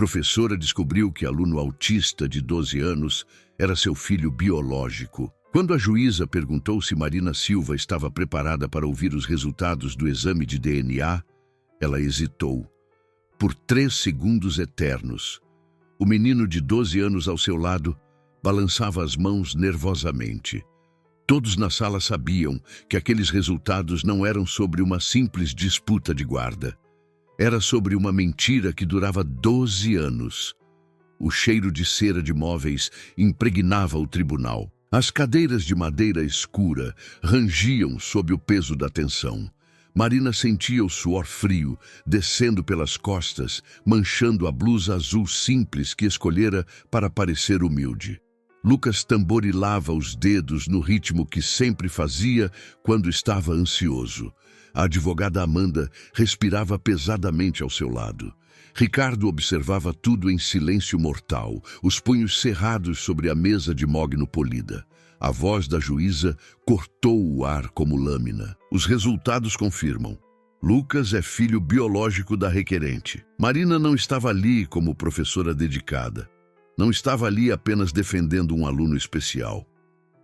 professora descobriu que aluno autista de 12 anos era seu filho biológico. Quando a juíza perguntou se Marina Silva estava preparada para ouvir os resultados do exame de DNA, ela hesitou. Por 3 segundos eternos, o menino de 12 anos ao seu lado balançava as mãos nervosamente. Todos na sala sabiam que aqueles resultados não eram sobre uma simples disputa de guarda. Era sobre uma mentira que durava 12 anos. O cheiro de cera de móveis impregnava o tribunal. As cadeiras de madeira escura rangiam sob o peso da tensão. Marina sentia o suor frio descendo pelas costas, manchando a blusa azul simples que escolhera para parecer humilde. Lucas tamborilava os dedos no ritmo que sempre fazia quando estava ansioso. A advogada Amanda respirava pesadamente ao seu lado. Ricardo observava tudo em silêncio mortal, os punhos cerrados sobre a mesa de mogno polida. A voz da juíza cortou o ar como lâmina. Os resultados confirmam. Lucas é filho biológico da requerente. Marina não estava ali como professora dedicada. Não estava ali apenas defendendo um aluno especial.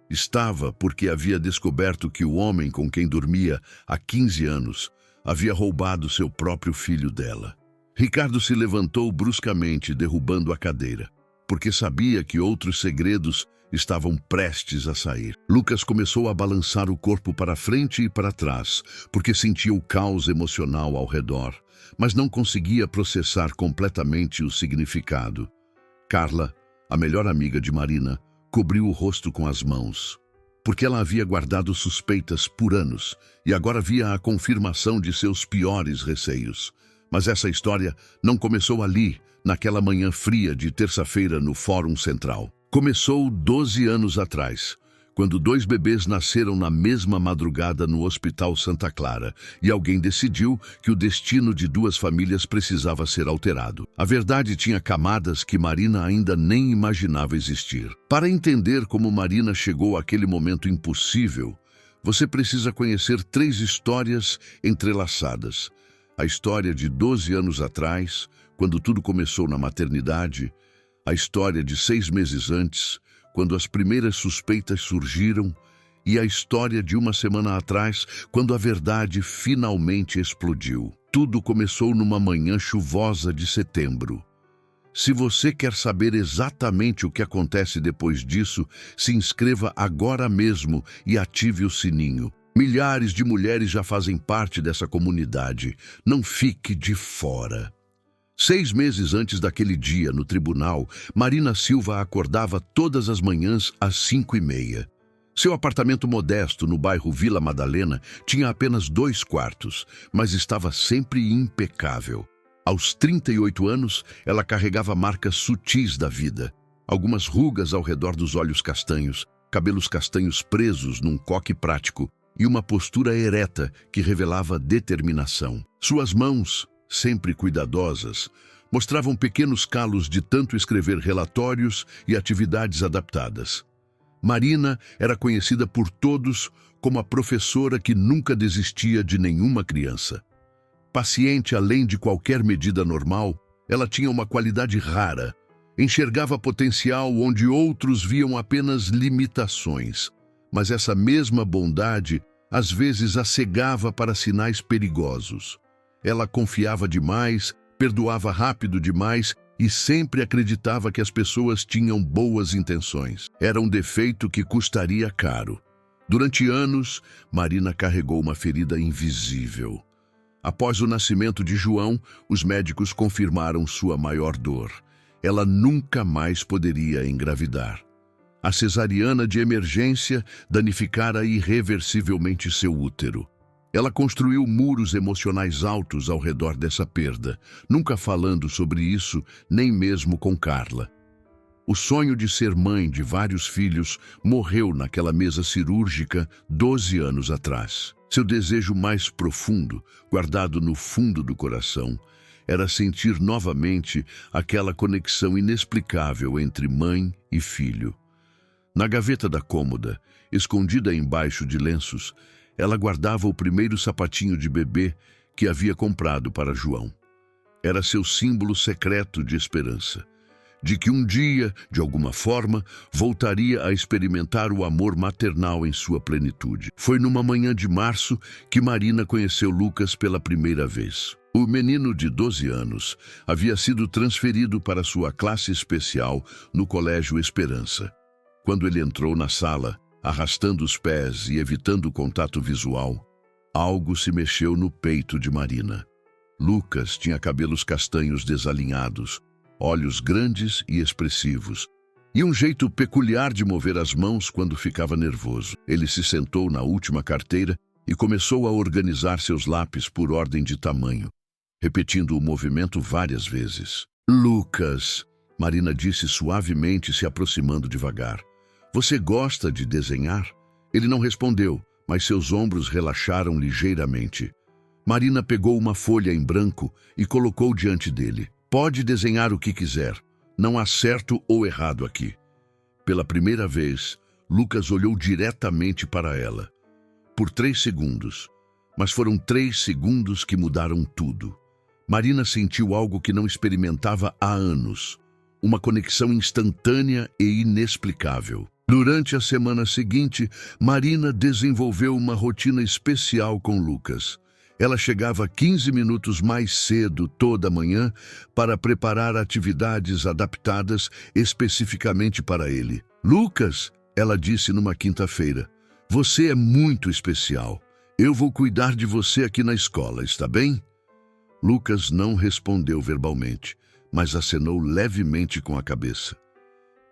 Estava porque havia descoberto que o homem com quem dormia há 15 anos havia roubado seu próprio filho dela. Ricardo se levantou bruscamente, derrubando a cadeira, porque sabia que outros segredos estavam prestes a sair. Lucas começou a balançar o corpo para frente e para trás, porque sentia o caos emocional ao redor, mas não conseguia processar completamente o significado. Carla, a melhor amiga de Marina, cobriu o rosto com as mãos, porque ela havia guardado suspeitas por anos e agora via a confirmação de seus piores receios. Mas essa história não começou ali, naquela manhã fria de terça-feira no Fórum Central. Começou 12 anos atrás, quando 2 bebês nasceram na mesma madrugada no Hospital Santa Clara e alguém decidiu que o destino de 2 famílias precisava ser alterado. A verdade tinha camadas que Marina ainda nem imaginava existir. Para entender como Marina chegou àquele momento impossível, você precisa conhecer 3 histórias entrelaçadas. A história de 12 anos atrás, quando tudo começou na maternidade, a história de 6 meses antes, quando as primeiras suspeitas surgiram, e a história de 1 semana atrás, quando a verdade finalmente explodiu. Tudo começou numa manhã chuvosa de setembro. Se você quer saber exatamente o que acontece depois disso, se inscreva agora mesmo e ative o sininho. Milhares de mulheres já fazem parte dessa comunidade. Não fique de fora. 6 meses antes daquele dia, no tribunal, Marina Silva acordava todas as manhãs às 5h30. Seu apartamento modesto no bairro Vila Madalena tinha apenas 2 quartos, mas estava sempre impecável. Aos 38 anos, ela carregava marcas sutis da vida. Algumas rugas ao redor dos olhos castanhos, cabelos castanhos presos num coque prático e uma postura ereta que revelava determinação. Suas mãos, sempre cuidadosas, mostravam pequenos calos de tanto escrever relatórios e atividades adaptadas. Marina era conhecida por todos como a professora que nunca desistia de nenhuma criança. Paciente além de qualquer medida normal, ela tinha uma qualidade rara. Enxergava potencial onde outros viam apenas limitações. Mas essa mesma bondade às vezes a cegava para sinais perigosos. Ela confiava demais, perdoava rápido demais e sempre acreditava que as pessoas tinham boas intenções. Era um defeito que custaria caro. Durante anos, Marina carregou uma ferida invisível. Após o nascimento de João, os médicos confirmaram sua maior dor. Ela nunca mais poderia engravidar. A cesariana de emergência danificara irreversivelmente seu útero. Ela construiu muros emocionais altos ao redor dessa perda, nunca falando sobre isso, nem mesmo com Carla. O sonho de ser mãe de vários filhos morreu naquela mesa cirúrgica 12 anos atrás. Seu desejo mais profundo, guardado no fundo do coração, era sentir novamente aquela conexão inexplicável entre mãe e filho. Na gaveta da cômoda, escondida embaixo de lenços, ela guardava o primeiro sapatinho de bebê que havia comprado para João. era seu símbolo secreto de esperança, de que um dia, de alguma forma, voltaria a experimentar o amor maternal em sua plenitude. Foi numa manhã de março que Marina conheceu Lucas pela primeira vez. O menino de 12 anos havia sido transferido para sua classe especial no Colégio Esperança. Quando ele entrou na sala, arrastando os pés e evitando o contato visual, algo se mexeu no peito de Marina. Lucas tinha cabelos castanhos desalinhados, olhos grandes e expressivos, e um jeito peculiar de mover as mãos quando ficava nervoso. Ele se sentou na última carteira e começou a organizar seus lápis por ordem de tamanho, repetindo o movimento várias vezes. Lucas, Marina disse suavemente, se aproximando devagar. Você gosta de desenhar? Ele não respondeu, mas seus ombros relaxaram ligeiramente. Marina pegou uma folha em branco e colocou diante dele. Pode desenhar o que quiser. Não há certo ou errado aqui. Pela primeira vez, Lucas olhou diretamente para ela. Por 3 segundos. Mas foram 3 segundos que mudaram tudo. Marina sentiu algo que não experimentava há anos. Uma conexão instantânea e inexplicável. Durante a semana seguinte, Marina desenvolveu uma rotina especial com Lucas. Ela chegava 15 minutos mais cedo toda manhã para preparar atividades adaptadas especificamente para ele. Lucas, ela disse numa quinta-feira, você é muito especial. Eu vou cuidar de você aqui na escola, está bem? Lucas não respondeu verbalmente, mas acenou levemente com a cabeça.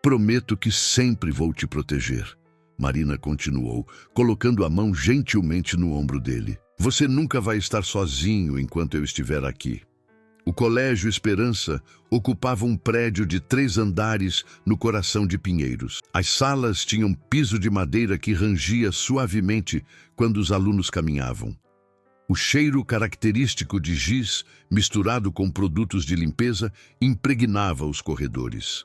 Prometo que sempre vou te proteger. Marina continuou, colocando a mão gentilmente no ombro dele. Você nunca vai estar sozinho enquanto eu estiver aqui. O Colégio Esperança ocupava um prédio de 3 andares no coração de Pinheiros. As salas tinham piso de madeira que rangia suavemente quando os alunos caminhavam. O cheiro característico de giz, misturado com produtos de limpeza, impregnava os corredores.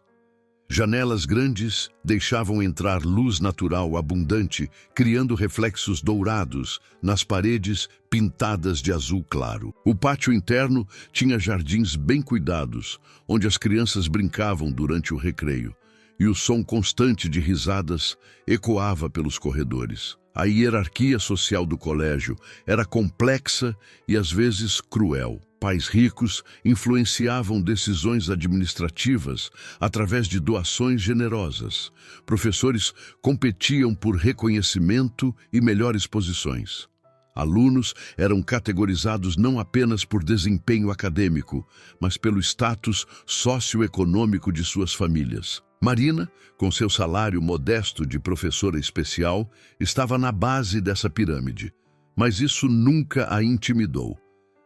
Janelas grandes deixavam entrar luz natural abundante, criando reflexos dourados nas paredes pintadas de azul claro. O pátio interno tinha jardins bem cuidados, onde as crianças brincavam durante o recreio, e o som constante de risadas ecoava pelos corredores. A hierarquia social do colégio era complexa e às vezes cruel. Pais ricos influenciavam decisões administrativas através de doações generosas. Professores competiam por reconhecimento e melhores posições. Alunos eram categorizados não apenas por desempenho acadêmico, mas pelo status socioeconômico de suas famílias. Marina, com seu salário modesto de professora especial, estava na base dessa pirâmide, mas isso nunca a intimidou.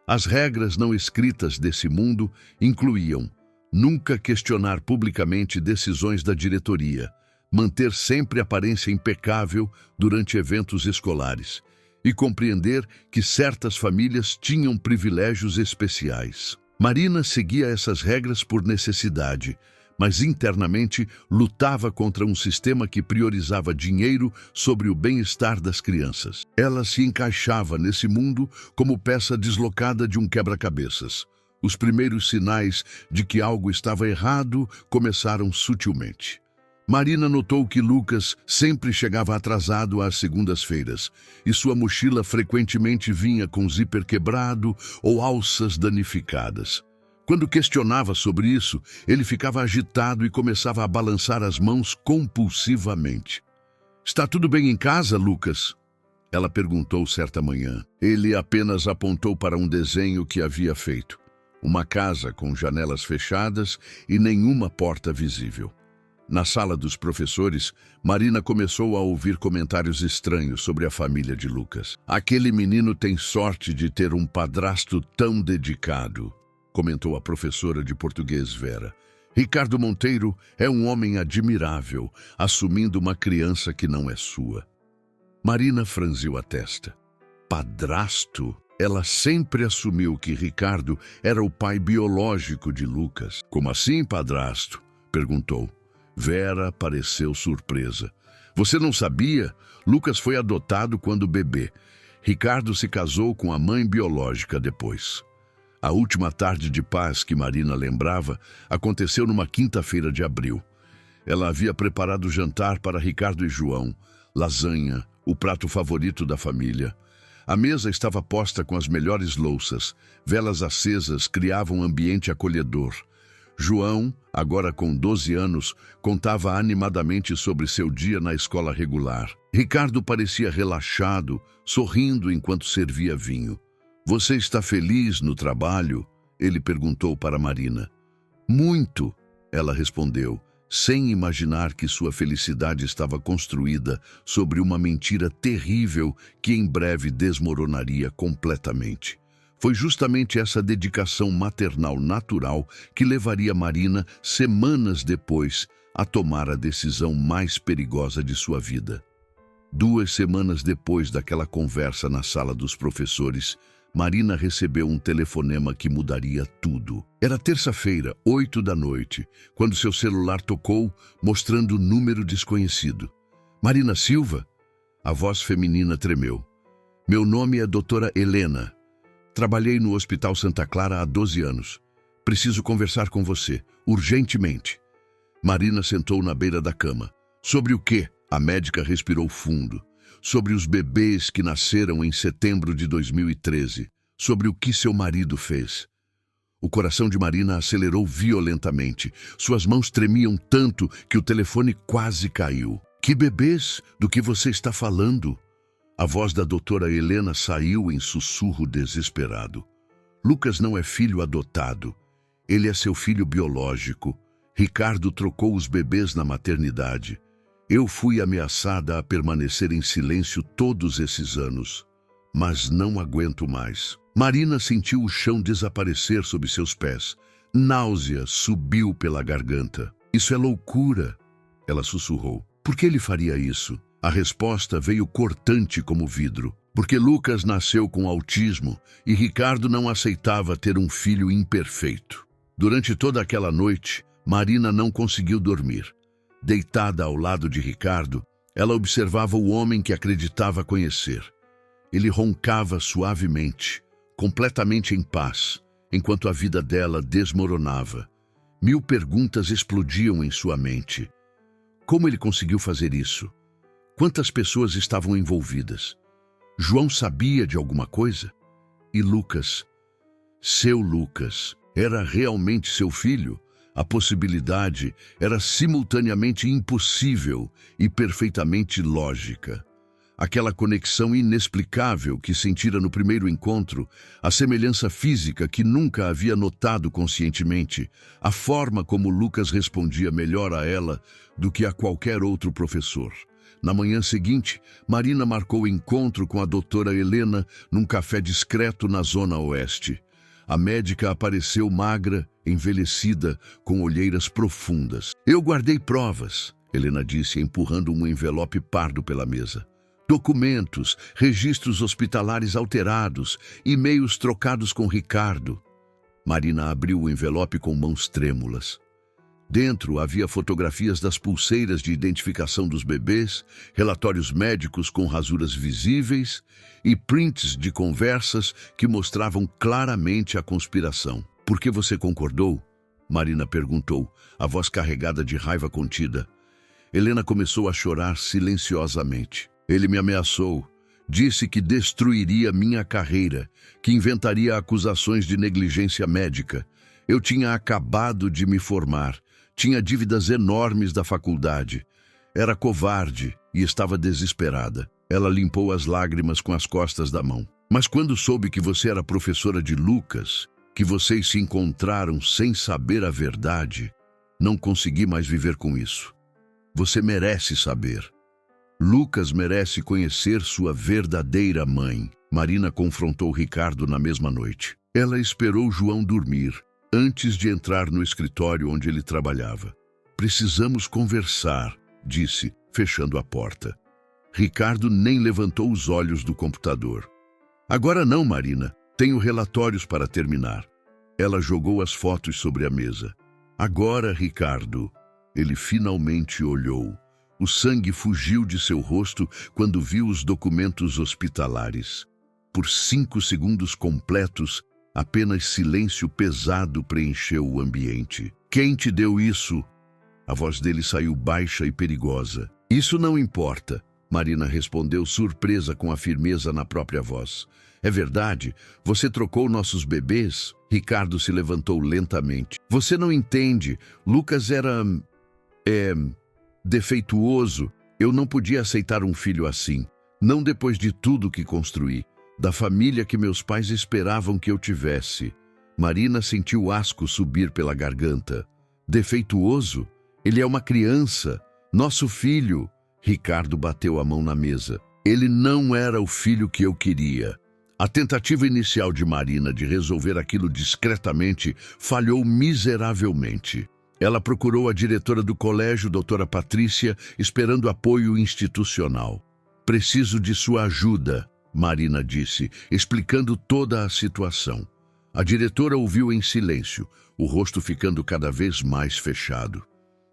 As regras não escritas desse mundo incluíam nunca questionar publicamente decisões da diretoria, manter sempre aparência impecável durante eventos escolares e compreender que certas famílias tinham privilégios especiais. Marina seguia essas regras por necessidade, mas internamente lutava contra um sistema que priorizava dinheiro sobre o bem-estar das crianças. Ela se encaixava nesse mundo como peça deslocada de um quebra-cabeças. Os primeiros sinais de que algo estava errado começaram sutilmente. Marina notou que Lucas sempre chegava atrasado às segundas-feiras, e sua mochila frequentemente vinha com zíper quebrado ou alças danificadas. Quando questionava sobre isso, ele ficava agitado e começava a balançar as mãos compulsivamente. Está tudo bem em casa, Lucas? Ela perguntou certa manhã. Ele apenas apontou para um desenho que havia feito. Uma casa com janelas fechadas e nenhuma porta visível. Na sala dos professores, Marina começou a ouvir comentários estranhos sobre a família de Lucas. Aquele menino tem sorte de ter um padrasto tão dedicado, comentou a professora de português Vera. Ricardo Monteiro é um homem admirável, assumindo uma criança que não é sua. Marina franziu a testa. Padrasto? Ela sempre assumiu que Ricardo era o pai biológico de Lucas. Como assim, padrasto? Perguntou. Vera pareceu surpresa. Você não sabia? Lucas foi adotado quando bebê. Ricardo se casou com a mãe biológica depois. A última tarde de paz que Marina lembrava aconteceu numa quinta-feira de abril. Ela havia preparado o jantar para Ricardo e João, lasanha, o prato favorito da família. A mesa estava posta com as melhores louças, velas acesas criavam um ambiente acolhedor. João, agora com 12 anos, contava animadamente sobre seu dia na escola regular. Ricardo parecia relaxado, sorrindo enquanto servia vinho. "Você está feliz no trabalho?" ele perguntou para Marina. "Muito", ela respondeu, sem imaginar que sua felicidade estava construída sobre uma mentira terrível que em breve desmoronaria completamente. Foi justamente essa dedicação maternal natural que levaria Marina, semanas depois, a tomar a decisão mais perigosa de sua vida. 2 semanas depois daquela conversa na sala dos professores, Marina recebeu um telefonema que mudaria tudo. Era terça-feira, 8 da noite, quando seu celular tocou, mostrando número desconhecido. "Marina Silva?" A voz feminina tremeu. "Meu nome é doutora Helena. Trabalhei no Hospital Santa Clara há 12 anos. Preciso conversar com você, urgentemente." Marina sentou na beira da cama. "Sobre o quê?" A médica respirou fundo. "Sobre os bebês que nasceram em setembro de 2013. Sobre o que seu marido fez." O coração de Marina acelerou violentamente. Suas mãos tremiam tanto que o telefone quase caiu. "Que bebês? Do que você está falando?" A voz da doutora Helena saiu em sussurro desesperado. "Lucas não é filho adotado. Ele é seu filho biológico. Ricardo trocou os bebês na maternidade. Eu fui ameaçada a permanecer em silêncio todos esses anos. Mas não aguento mais." Marina sentiu o chão desaparecer sob seus pés. Náusea subiu pela garganta. "Isso é loucura", ela sussurrou. "Por que ele faria isso?" A resposta veio cortante como vidro. "Porque Lucas nasceu com autismo e Ricardo não aceitava ter um filho imperfeito." Durante toda aquela noite, Marina não conseguiu dormir. Deitada ao lado de Ricardo, ela observava o homem que acreditava conhecer. Ele roncava suavemente, completamente em paz, enquanto a vida dela desmoronava. 1000 perguntas explodiam em sua mente. Como ele conseguiu fazer isso? Quantas pessoas estavam envolvidas? João sabia de alguma coisa? E Lucas? Seu Lucas era realmente seu filho? A possibilidade era simultaneamente impossível e perfeitamente lógica. Aquela conexão inexplicável que sentira no primeiro encontro, a semelhança física que nunca havia notado conscientemente, a forma como Lucas respondia melhor a ela do que a qualquer outro professor. Na manhã seguinte, Marina marcou encontro com a doutora Helena num café discreto na zona oeste. A médica apareceu magra, envelhecida, com olheiras profundas. "Eu guardei provas", Helena disse, empurrando um envelope pardo pela mesa. "Documentos, registros hospitalares alterados, e-mails trocados com Ricardo." Marina abriu o envelope com mãos trêmulas. Dentro havia fotografias das pulseiras de identificação dos bebês, relatórios médicos com rasuras visíveis e prints de conversas que mostravam claramente a conspiração. "Por que você concordou?" Marina perguntou, a voz carregada de raiva contida. Helena começou a chorar silenciosamente. "Ele me ameaçou. Disse que destruiria minha carreira, que inventaria acusações de negligência médica. Eu tinha acabado de me formar. Tinha dívidas enormes da faculdade. Era covarde e estava desesperada." Ela limpou as lágrimas com as costas da mão. "Mas quando soube que você era professora de Lucas, que vocês se encontraram sem saber a verdade, não consegui mais viver com isso. Você merece saber. Lucas merece conhecer sua verdadeira mãe." Marina confrontou Ricardo na mesma noite. Ela esperou João dormir, antes de entrar no escritório onde ele trabalhava. "Precisamos conversar", disse, fechando a porta. Ricardo nem levantou os olhos do computador. "Agora não, Marina. Tenho relatórios para terminar." Ela jogou as fotos sobre a mesa. "Agora, Ricardo." Ele finalmente olhou. O sangue fugiu de seu rosto quando viu os documentos hospitalares. Por 5 segundos completos, Apenas silêncio pesado preencheu o ambiente. Quem te deu isso? A voz dele saiu baixa e perigosa. Isso não importa, Marina respondeu, surpresa com a firmeza na própria voz. É verdade, você trocou nossos bebês? Ricardo se levantou lentamente. Você não entende, Lucas era... defeituoso. Eu não podia aceitar um filho assim. Não depois de tudo que construí, da família que meus pais esperavam que eu tivesse. Marina sentiu asco subir pela garganta. Defeituoso? Ele é uma criança, nosso filho. Ricardo bateu a mão na mesa. Ele não era o filho que eu queria. A tentativa inicial de Marina de resolver aquilo discretamente falhou miseravelmente. Ela procurou a diretora do colégio, doutora Patrícia, esperando apoio institucional. Preciso de sua ajuda, Marina disse, explicando toda a situação. A diretora ouviu em silêncio, o rosto ficando cada vez mais fechado.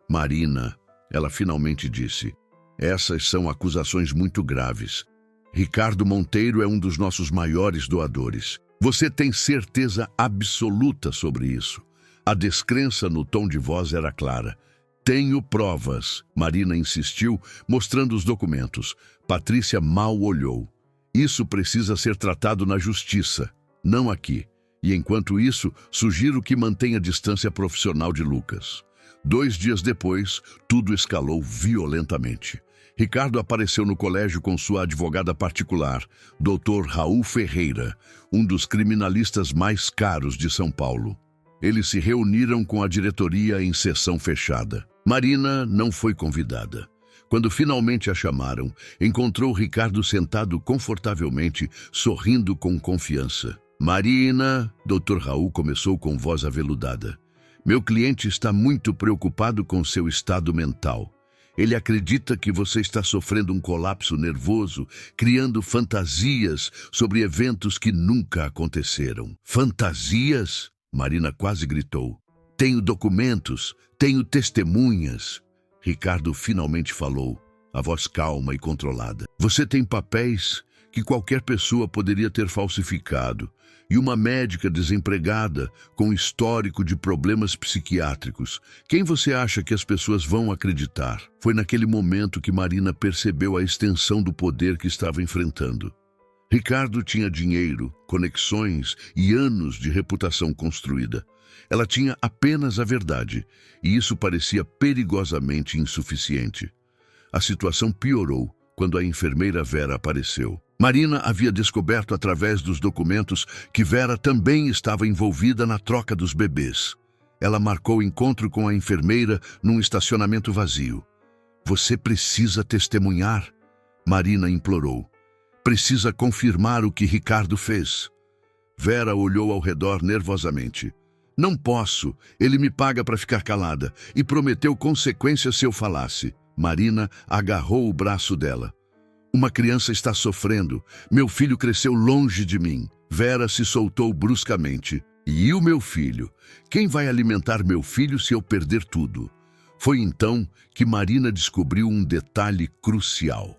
Marina, ela finalmente disse, essas são acusações muito graves. Ricardo Monteiro é um dos nossos maiores doadores. Você tem certeza absoluta sobre isso? A descrença no tom de voz era clara. Tenho provas, Marina insistiu, mostrando os documentos. Patrícia mal olhou. Isso precisa ser tratado na justiça, não aqui. E enquanto isso, sugiro que mantenha a distância profissional de Lucas. 2 dias depois, tudo escalou violentamente. Ricardo apareceu no colégio com sua advogada particular, Dr. Raul Ferreira, um dos criminalistas mais caros de São Paulo. Eles se reuniram com a diretoria em sessão fechada. Marina não foi convidada. Quando finalmente a chamaram, encontrou Ricardo sentado confortavelmente, sorrindo com confiança. Marina, Dr. Raul começou com voz aveludada. Meu cliente está muito preocupado com seu estado mental. Ele acredita que você está sofrendo um colapso nervoso, criando fantasias sobre eventos que nunca aconteceram. Fantasias? Marina quase gritou. Tenho documentos, tenho testemunhas. Ricardo finalmente falou, a voz calma e controlada. Você tem papéis que qualquer pessoa poderia ter falsificado e uma médica desempregada com histórico de problemas psiquiátricos. Quem você acha que as pessoas vão acreditar? Foi naquele momento que Marina percebeu a extensão do poder que estava enfrentando. Ricardo tinha dinheiro, conexões e anos de reputação construída. Ela tinha apenas a verdade, e isso parecia perigosamente insuficiente. A situação piorou quando a enfermeira Vera apareceu. Marina havia descoberto através dos documentos que Vera também estava envolvida na troca dos bebês. Ela marcou encontro com a enfermeira num estacionamento vazio. Você precisa testemunhar, Marina implorou. Precisa confirmar o que Ricardo fez. Vera olhou ao redor nervosamente. Não posso, ele me paga para ficar calada e prometeu consequências se eu falasse. Marina agarrou o braço dela. Uma criança está sofrendo. Meu filho cresceu longe de mim. Vera se soltou bruscamente. E o meu filho? Quem vai alimentar meu filho se eu perder tudo? Foi então que Marina descobriu um detalhe crucial.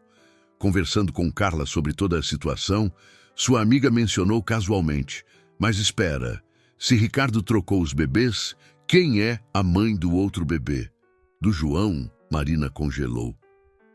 Conversando com Carla sobre toda a situação, sua amiga mencionou casualmente. Mas espera, se Ricardo trocou os bebês, quem é a mãe do outro bebê? Do João, Marina congelou.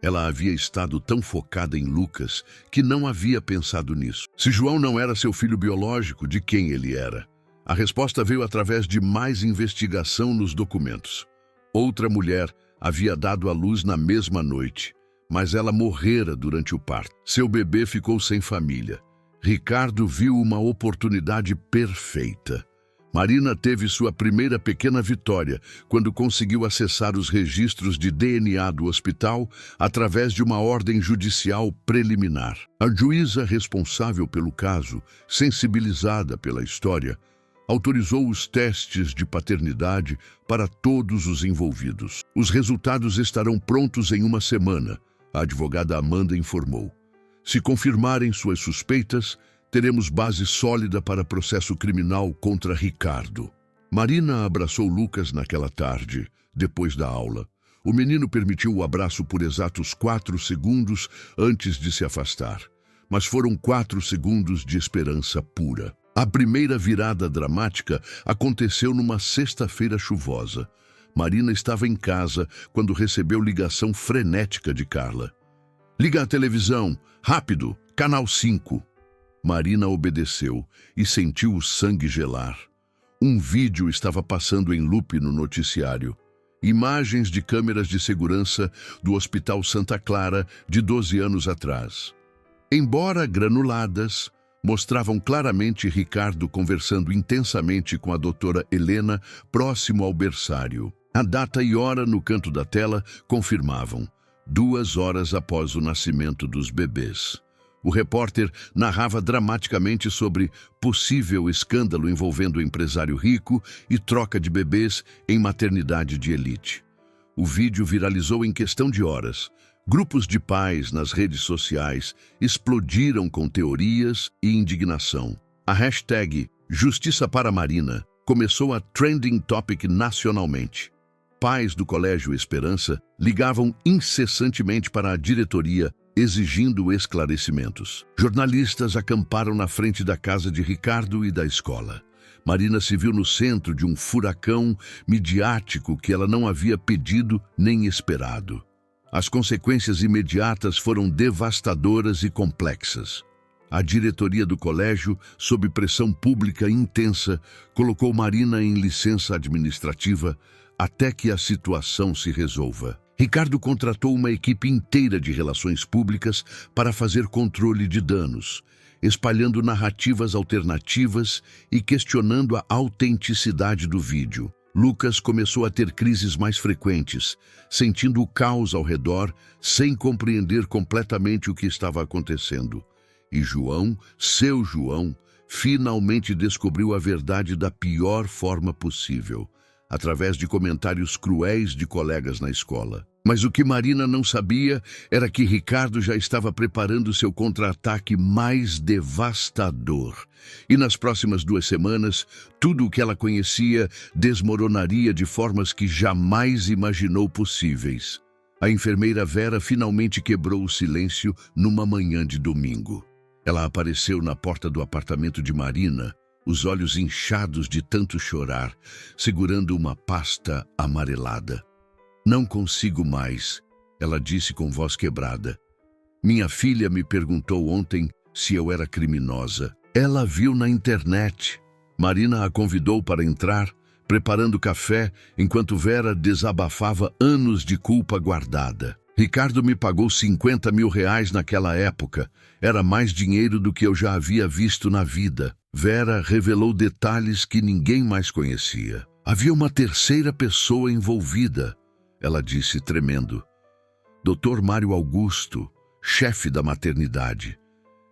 Ela havia estado tão focada em Lucas que não havia pensado nisso. Se João não era seu filho biológico, de quem ele era? A resposta veio através de mais investigação nos documentos. Outra mulher havia dado à luz na mesma noite, mas ela morrera durante o parto. Seu bebê ficou sem família. Ricardo viu uma oportunidade perfeita. Marina teve sua primeira pequena vitória quando conseguiu acessar os registros de DNA do hospital através de uma ordem judicial preliminar. A juíza responsável pelo caso, sensibilizada pela história, autorizou os testes de paternidade para todos os envolvidos. Os resultados estarão prontos em 1 semana, a advogada Amanda informou. Se confirmarem suas suspeitas, teremos base sólida para processo criminal contra Ricardo. Marina abraçou Lucas naquela tarde, depois da aula. O menino permitiu o abraço por exatos 4 segundos antes de se afastar. Mas foram 4 segundos de esperança pura. A primeira virada dramática aconteceu numa sexta-feira chuvosa. Marina estava em casa quando recebeu ligação frenética de Carla. "Liga a televisão, rápido, canal 5. Marina obedeceu e sentiu o sangue gelar. Um vídeo estava passando em loop no noticiário. Imagens de câmeras de segurança do Hospital Santa Clara de 12 anos atrás. Embora granuladas, mostravam claramente Ricardo conversando intensamente com a doutora Helena próximo ao berçário. A data e hora no canto da tela confirmavam, 2 horas após o nascimento dos bebês. O repórter narrava dramaticamente sobre possível escândalo envolvendo o empresário rico e troca de bebês em maternidade de elite. O vídeo viralizou em questão de horas. Grupos de pais nas redes sociais explodiram com teorias e indignação. A hashtag Justiça para Marina começou a trending topic nacionalmente. Pais do Colégio Esperança ligavam incessantemente para a diretoria exigindo esclarecimentos. Jornalistas acamparam na frente da casa de Ricardo e da escola. Marina se viu no centro de um furacão midiático que ela não havia pedido nem esperado. As consequências imediatas foram devastadoras e complexas. A diretoria do colégio, sob pressão pública intensa, colocou Marina em licença administrativa até que a situação se resolva. Ricardo contratou uma equipe inteira de relações públicas para fazer controle de danos, espalhando narrativas alternativas e questionando a autenticidade do vídeo. Lucas começou a ter crises mais frequentes, sentindo o caos ao redor, sem compreender completamente o que estava acontecendo. E João, seu João, finalmente descobriu a verdade da pior forma possível, através de comentários cruéis de colegas na escola. Mas o que Marina não sabia era que Ricardo já estava preparando seu contra-ataque mais devastador. E nas próximas 2 semanas, tudo o que ela conhecia desmoronaria de formas que jamais imaginou possíveis. A enfermeira Vera finalmente quebrou o silêncio numa manhã de domingo. Ela apareceu na porta do apartamento de Marina, os olhos inchados de tanto chorar, segurando uma pasta amarelada. "Não consigo mais", ela disse com voz quebrada. "Minha filha me perguntou ontem se eu era criminosa. Ela viu na internet." Marina a convidou para entrar, preparando café, enquanto Vera desabafava anos de culpa guardada. "Ricardo me pagou 50 mil reais naquela época. Era mais dinheiro do que eu já havia visto na vida." Vera revelou detalhes que ninguém mais conhecia. "Havia uma terceira pessoa envolvida", ela disse tremendo. "Dr. Mário Augusto, chefe da maternidade.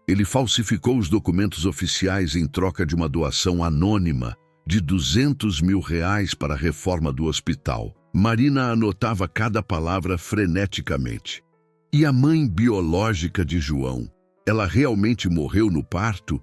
Ele falsificou os documentos oficiais em troca de uma doação anônima de 200 mil reais para a reforma do hospital." Marina anotava cada palavra freneticamente. "E a mãe biológica de João? Ela realmente morreu no parto?"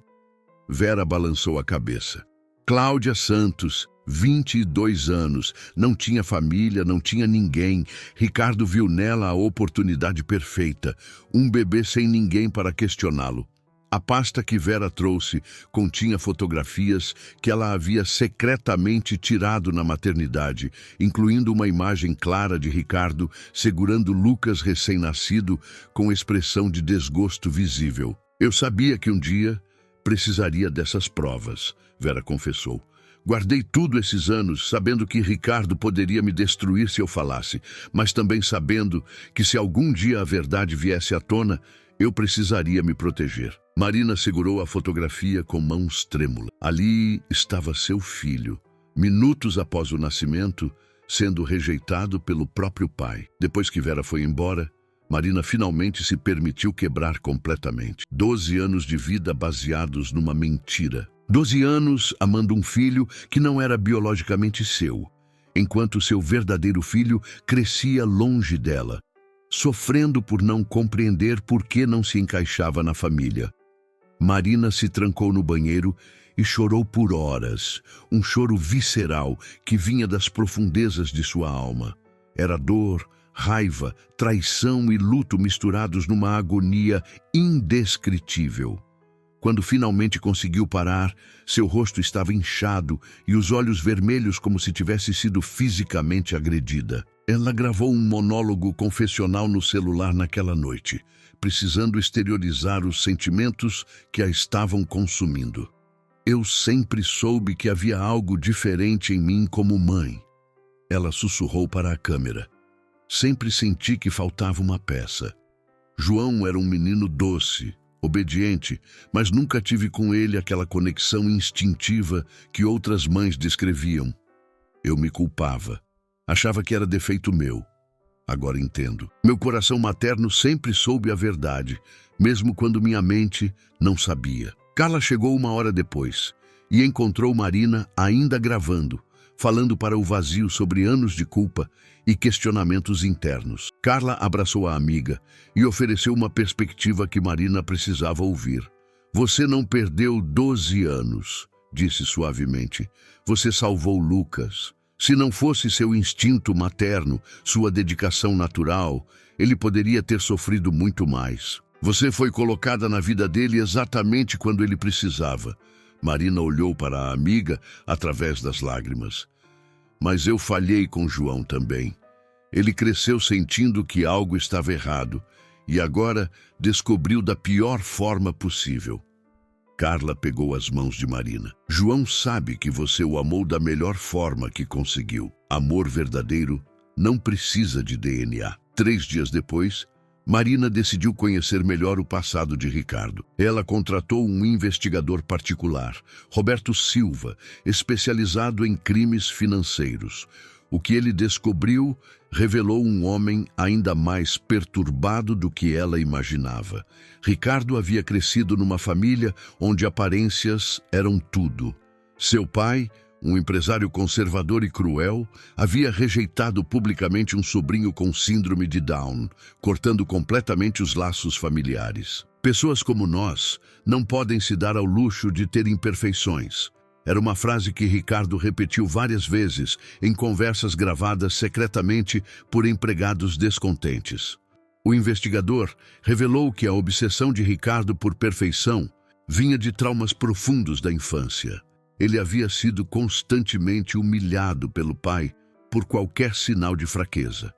Vera balançou a cabeça. "Cláudia Santos, 22 anos, não tinha família, não tinha ninguém. Ricardo viu nela a oportunidade perfeita, um bebê sem ninguém para questioná-lo." A pasta que Vera trouxe continha fotografias que ela havia secretamente tirado na maternidade, incluindo uma imagem clara de Ricardo segurando Lucas recém-nascido com expressão de desgosto visível. "Eu sabia que um dia precisaria dessas provas", Vera confessou. "Guardei tudo esses anos, sabendo que Ricardo poderia me destruir se eu falasse, mas também sabendo que se algum dia a verdade viesse à tona, eu precisaria me proteger." Marina segurou a fotografia com mãos trêmulas. Ali estava seu filho, minutos após o nascimento, sendo rejeitado pelo próprio pai. Depois que Vera foi embora, Marina finalmente se permitiu quebrar completamente. 12 anos de vida baseados numa mentira. 12 anos amando um filho que não era biologicamente seu, enquanto seu verdadeiro filho crescia longe dela, sofrendo por não compreender por que não se encaixava na família. Marina se trancou no banheiro e chorou por horas, um choro visceral que vinha das profundezas de sua alma. Era dor, raiva, traição e luto misturados numa agonia indescritível. Quando finalmente conseguiu parar, seu rosto estava inchado e os olhos vermelhos como se tivesse sido fisicamente agredida. Ela gravou um monólogo confessional no celular naquela noite, precisando exteriorizar os sentimentos que a estavam consumindo. Eu sempre soube que havia algo diferente em mim como mãe. Ela sussurrou para a câmera. Sempre senti que faltava uma peça. João era um menino doce, obediente, mas nunca tive com ele aquela conexão instintiva que outras mães descreviam. Eu me culpava. Achava que era defeito meu. Agora entendo. Meu coração materno sempre soube a verdade, mesmo quando minha mente não sabia. Carla chegou 1 hora depois e encontrou Marina ainda gravando, falando para o vazio sobre anos de culpa e questionamentos internos. Carla abraçou a amiga e ofereceu uma perspectiva que Marina precisava ouvir. Você não perdeu 12 anos, disse suavemente. Você salvou Lucas. Se não fosse seu instinto materno, sua dedicação natural, ele poderia ter sofrido muito mais. Você foi colocada na vida dele exatamente quando ele precisava. Marina olhou para a amiga através das lágrimas. Mas eu falhei com João também. Ele cresceu sentindo que algo estava errado e agora descobriu da pior forma possível. Carla pegou as mãos de Marina. João sabe que você o amou da melhor forma que conseguiu. Amor verdadeiro não precisa de DNA. 3 dias depois, Marina decidiu conhecer melhor o passado de Ricardo. Ela contratou um investigador particular, Roberto Silva, especializado em crimes financeiros. O que ele descobriu revelou um homem ainda mais perturbado do que ela imaginava. Ricardo havia crescido numa família onde aparências eram tudo. Seu pai, um empresário conservador e cruel, havia rejeitado publicamente um sobrinho com síndrome de Down, cortando completamente os laços familiares. Pessoas como nós não podem se dar ao luxo de ter imperfeições. Era uma frase que Ricardo repetiu várias vezes em conversas gravadas secretamente por empregados descontentes. O investigador revelou que a obsessão de Ricardo por perfeição vinha de traumas profundos da infância. Ele havia sido constantemente humilhado pelo pai por qualquer sinal de fraqueza,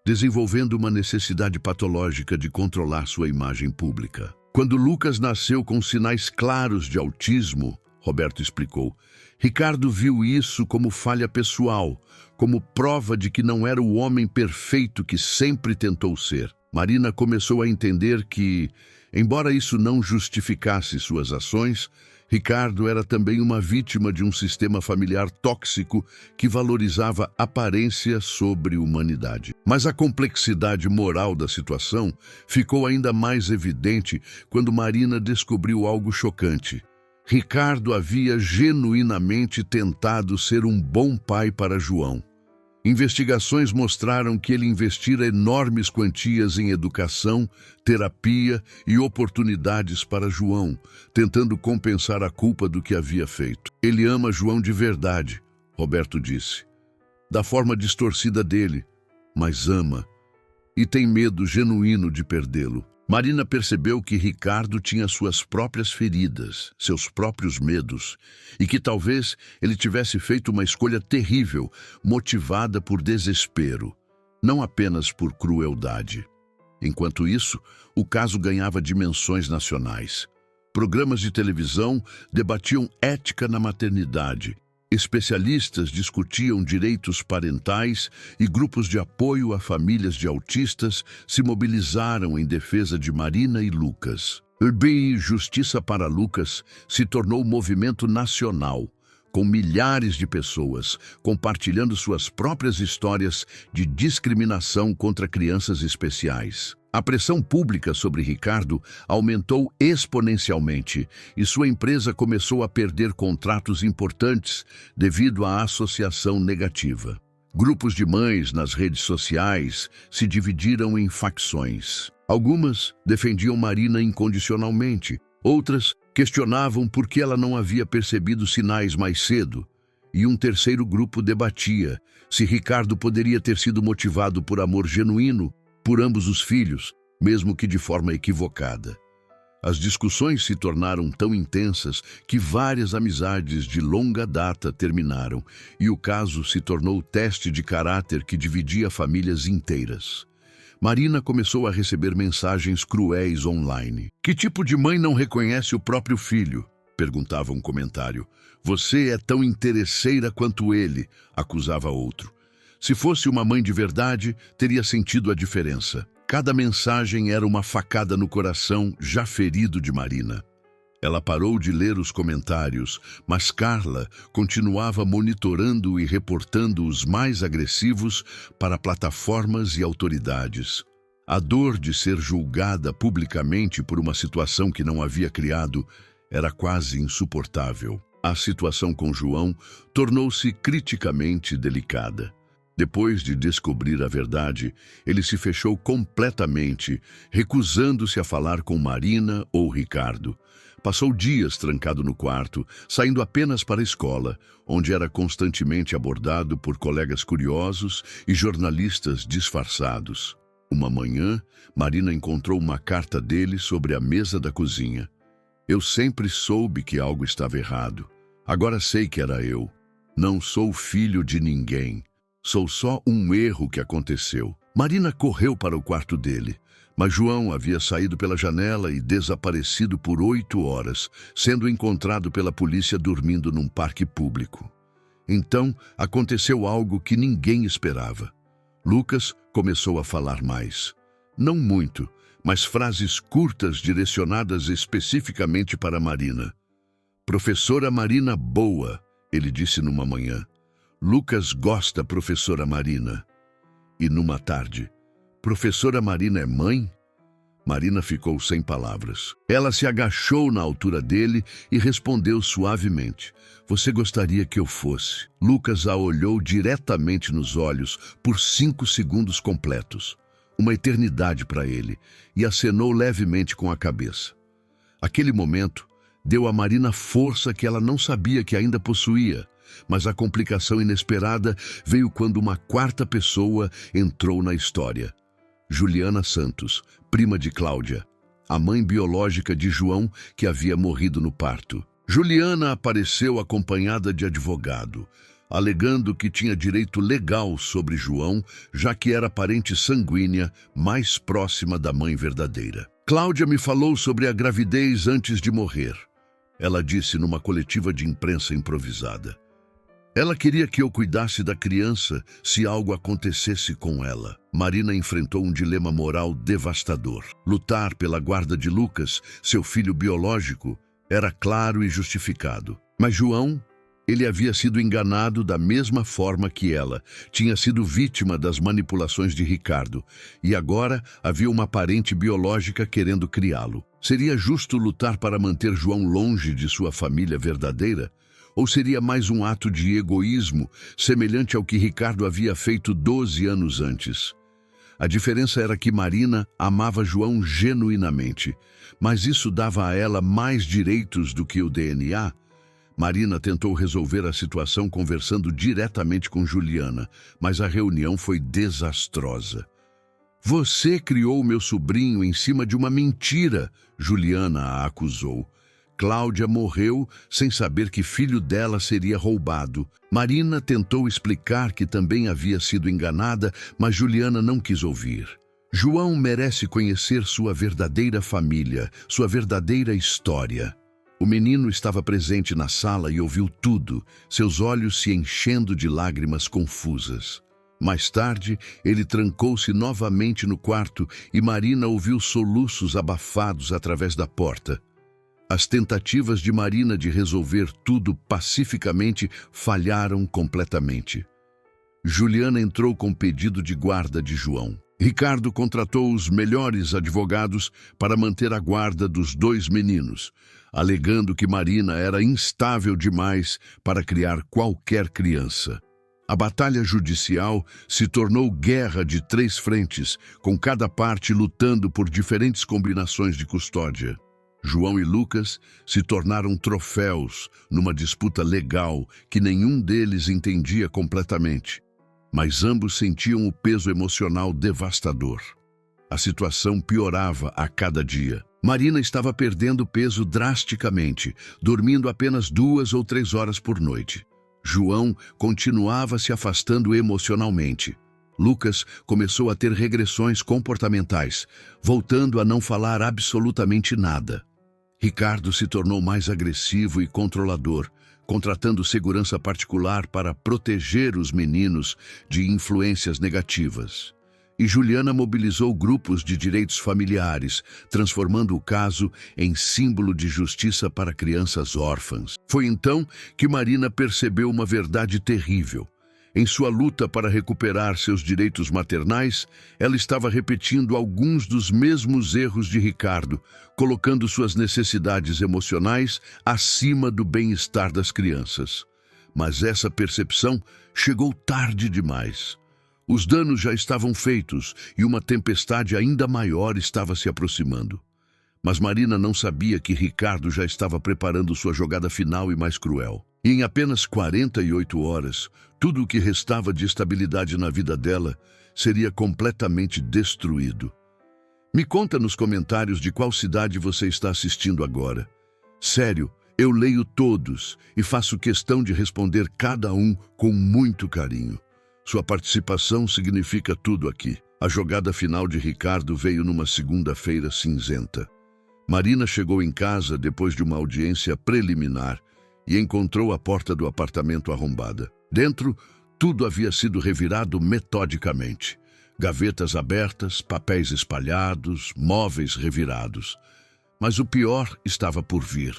desenvolvendo uma necessidade patológica de controlar sua imagem pública. Quando Lucas nasceu com sinais claros de autismo, Roberto explicou, Ricardo viu isso como falha pessoal, como prova de que não era o homem perfeito que sempre tentou ser. Marina começou a entender que, embora isso não justificasse suas ações, Ricardo era também uma vítima de um sistema familiar tóxico que valorizava aparência sobre humanidade. Mas a complexidade moral da situação ficou ainda mais evidente quando Marina descobriu algo chocante. Ricardo havia genuinamente tentado ser um bom pai para João. Investigações mostraram que ele investira enormes quantias em educação, terapia e oportunidades para João, tentando compensar a culpa do que havia feito. Ele ama João de verdade, Roberto disse, da forma distorcida dele, mas ama, e tem medo genuíno de perdê-lo. Marina percebeu que Ricardo tinha suas próprias feridas, seus próprios medos, e que talvez ele tivesse feito uma escolha terrível, motivada por desespero, não apenas por crueldade. Enquanto isso, o caso ganhava dimensões nacionais. Programas de televisão debatiam ética na maternidade, especialistas discutiam direitos parentais e grupos de apoio a famílias de autistas se mobilizaram em defesa de Marina e Lucas. O BI Justiça para Lucas se tornou um movimento nacional, com milhares de pessoas compartilhando suas próprias histórias de discriminação contra crianças especiais. A pressão pública sobre Ricardo aumentou exponencialmente e sua empresa começou a perder contratos importantes devido à associação negativa. Grupos de mães nas redes sociais se dividiram em facções. Algumas defendiam Marina incondicionalmente, outras questionavam por que ela não havia percebido sinais mais cedo, e um terceiro grupo debatia se Ricardo poderia ter sido motivado por amor genuíno por ambos os filhos, mesmo que de forma equivocada. As discussões se tornaram tão intensas que várias amizades de longa data terminaram e o caso se tornou o teste de caráter que dividia famílias inteiras. Marina começou a receber mensagens cruéis online. "Que tipo de mãe não reconhece o próprio filho?" perguntava um comentário. "Você é tão interesseira quanto ele", acusava outro. Se fosse uma mãe de verdade, teria sentido a diferença. Cada mensagem era uma facada no coração já ferido de Marina. Ela parou de ler os comentários, mas Carla continuava monitorando e reportando os mais agressivos para plataformas e autoridades. A dor de ser julgada publicamente por uma situação que não havia criado era quase insuportável. A situação com João tornou-se criticamente delicada. Depois de descobrir a verdade, ele se fechou completamente, recusando-se a falar com Marina ou Ricardo. Passou dias trancado no quarto, saindo apenas para a escola, onde era constantemente abordado por colegas curiosos e jornalistas disfarçados. Uma manhã, Marina encontrou uma carta dele sobre a mesa da cozinha. "Eu sempre soube que algo estava errado. Agora sei que era eu. Não sou filho de ninguém. Sou só um erro que aconteceu." Marina correu para o quarto dele, mas João havia saído pela janela e desaparecido por 8 horas, sendo encontrado pela polícia dormindo num parque público. Então, aconteceu algo que ninguém esperava. Lucas começou a falar mais. Não muito, mas frases curtas direcionadas especificamente para Marina. "Professora Marina boa", ele disse numa manhã. "Lucas gosta, professora Marina." E numa tarde, "Professora Marina é mãe?" Marina ficou sem palavras. Ela se agachou na altura dele e respondeu suavemente: "Você gostaria que eu fosse?" Lucas a olhou diretamente nos olhos por 5 segundos completos, uma eternidade para ele, e acenou levemente com a cabeça. Aquele momento deu a Marina força que ela não sabia que ainda possuía. Mas a complicação inesperada veio quando uma quarta pessoa entrou na história. Juliana Santos, prima de Cláudia, a mãe biológica de João, que havia morrido no parto. Juliana apareceu acompanhada de advogado, alegando que tinha direito legal sobre João, já que era parente sanguínea mais próxima da mãe verdadeira. "Cláudia me falou sobre a gravidez antes de morrer", ela disse numa coletiva de imprensa improvisada. "Ela queria que eu cuidasse da criança se algo acontecesse com ela." Marina enfrentou um dilema moral devastador. Lutar pela guarda de Lucas, seu filho biológico, era claro e justificado. Mas João, ele havia sido enganado da mesma forma que ela, tinha sido vítima das manipulações de Ricardo, e agora havia uma parente biológica querendo criá-lo. Seria justo lutar para manter João longe de sua família verdadeira? Ou seria mais um ato de egoísmo, semelhante ao que Ricardo havia feito 12 anos antes? A diferença era que Marina amava João genuinamente, mas isso dava a ela mais direitos do que o DNA. Marina tentou resolver a situação conversando diretamente com Juliana, mas a reunião foi desastrosa. "Você criou meu sobrinho em cima de uma mentira", Juliana a acusou. Cláudia morreu sem saber que filho dela seria roubado. Marina tentou explicar que também havia sido enganada, mas Juliana não quis ouvir. "João merece conhecer sua verdadeira família, sua verdadeira história." O menino estava presente na sala e ouviu tudo, seus olhos se enchendo de lágrimas confusas. Mais tarde, ele trancou-se novamente no quarto e Marina ouviu soluços abafados através da porta. As tentativas de Marina de resolver tudo pacificamente falharam completamente. Juliana entrou com pedido de guarda de João. Ricardo contratou os melhores advogados para manter a guarda dos 2 meninos, alegando que Marina era instável demais para criar qualquer criança. A batalha judicial se tornou guerra de 3 frentes, com cada parte lutando por diferentes combinações de custódia. João e Lucas se tornaram troféus numa disputa legal que nenhum deles entendia completamente, mas ambos sentiam o peso emocional devastador. A situação piorava a cada dia. Marina estava perdendo peso drasticamente, dormindo apenas 2 ou 3 horas por noite. João continuava se afastando emocionalmente. Lucas começou a ter regressões comportamentais, voltando a não falar absolutamente nada. Ricardo se tornou mais agressivo e controlador, contratando segurança particular para proteger os meninos de influências negativas. E Juliana mobilizou grupos de direitos familiares, transformando o caso em símbolo de justiça para crianças órfãs. Foi então que Marina percebeu uma verdade terrível. Em sua luta para recuperar seus direitos maternais, ela estava repetindo alguns dos mesmos erros de Ricardo, colocando suas necessidades emocionais acima do bem-estar das crianças. Mas essa percepção chegou tarde demais. Os danos já estavam feitos e uma tempestade ainda maior estava se aproximando. Mas Marina não sabia que Ricardo já estava preparando sua jogada final e mais cruel. E em apenas 48 horas, tudo o que restava de estabilidade na vida dela seria completamente destruído. Me conta nos comentários de qual cidade você está assistindo agora. Sério, eu leio todos e faço questão de responder cada um com muito carinho. Sua participação significa tudo aqui. A jogada final de Ricardo veio numa segunda-feira cinzenta. Marina chegou em casa depois de uma audiência preliminar e encontrou a porta do apartamento arrombada. Dentro, tudo havia sido revirado metodicamente. Gavetas abertas, papéis espalhados, móveis revirados. Mas o pior estava por vir.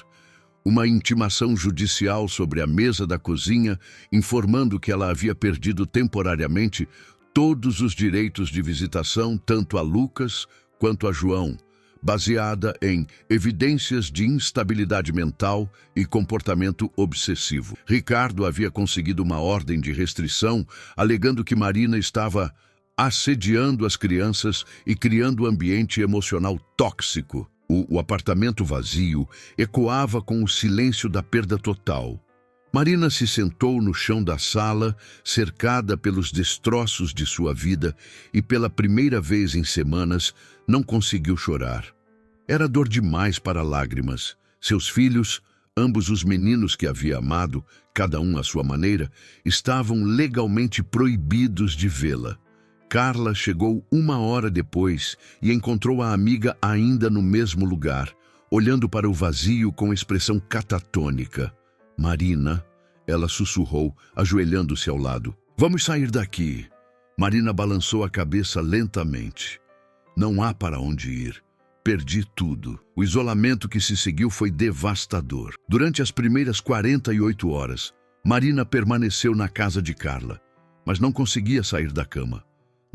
Uma intimação judicial sobre a mesa da cozinha, informando que ela havia perdido temporariamente todos os direitos de visitação tanto a Lucas quanto a João, baseada em evidências de instabilidade mental e comportamento obsessivo. Ricardo havia conseguido uma ordem de restrição, alegando que Marina estava assediando as crianças e criando um ambiente emocional tóxico. O apartamento vazio ecoava com o silêncio da perda total. Marina se sentou no chão da sala, cercada pelos destroços de sua vida, e pela primeira vez em semanas não conseguiu chorar. Era dor demais para lágrimas. Seus filhos, ambos os meninos que havia amado, cada um à sua maneira, estavam legalmente proibidos de vê-la. Carla chegou 1 hora depois e encontrou a amiga ainda no mesmo lugar, olhando para o vazio com expressão catatônica. Marina, ela sussurrou, ajoelhando-se ao lado. Vamos sair daqui. Marina balançou a cabeça lentamente. Não há para onde ir. Perdi tudo. O isolamento que se seguiu foi devastador. Durante as primeiras 48 horas, Marina permaneceu na casa de Carla, mas não conseguia sair da cama.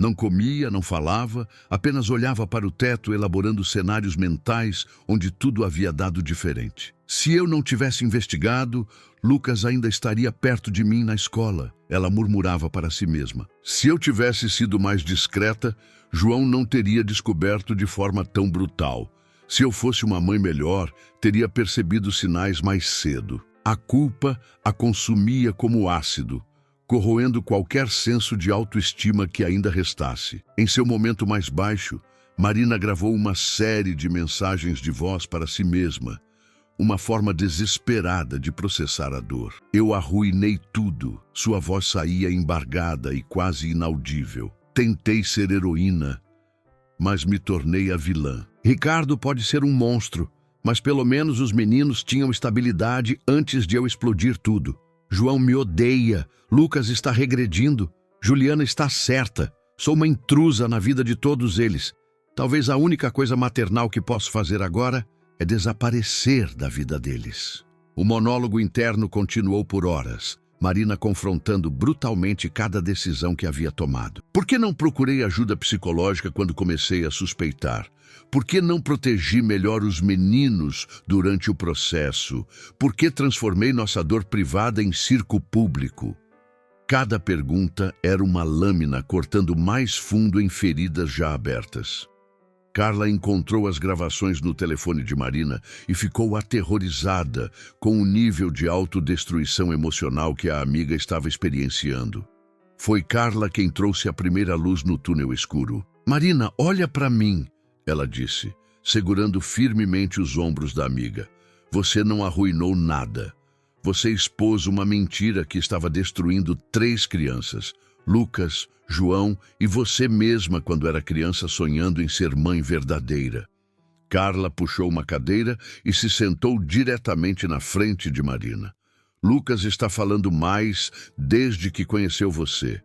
Não comia, não falava, apenas olhava para o teto elaborando cenários mentais onde tudo havia dado diferente. Se eu não tivesse investigado, Lucas ainda estaria perto de mim na escola, ela murmurava para si mesma. Se eu tivesse sido mais discreta, João não teria descoberto de forma tão brutal. Se eu fosse uma mãe melhor, teria percebido sinais mais cedo. A culpa a consumia como ácido, corroendo qualquer senso de autoestima que ainda restasse. Em seu momento mais baixo, Marina gravou uma série de mensagens de voz para si mesma, uma forma desesperada de processar a dor. Eu arruinei tudo. Sua voz saía embargada e quase inaudível. Tentei ser heroína, mas me tornei a vilã. Ricardo pode ser um monstro, mas pelo menos os meninos tinham estabilidade antes de eu explodir tudo. João me odeia. Lucas está regredindo. Juliana está certa. Sou uma intrusa na vida de todos eles. Talvez a única coisa maternal que posso fazer agora é desaparecer da vida deles. O monólogo interno continuou por horas, Marina confrontando brutalmente cada decisão que havia tomado. Por que não procurei ajuda psicológica quando comecei a suspeitar? Por que não protegi melhor os meninos durante o processo? Por que transformei nossa dor privada em circo público? Cada pergunta era uma lâmina cortando mais fundo em feridas já abertas. Carla encontrou as gravações no telefone de Marina e ficou aterrorizada com o nível de autodestruição emocional que a amiga estava experienciando. Foi Carla quem trouxe a primeira luz no túnel escuro. Marina, olha para mim, ela disse. segurando firmemente os ombros da amiga. Você não arruinou nada. Você expôs uma mentira que estava destruindo 3 crianças, Lucas, João e você mesma quando era criança sonhando em ser mãe verdadeira. Carla puxou uma cadeira e se sentou diretamente na frente de Marina. Lucas está falando mais desde que conheceu você.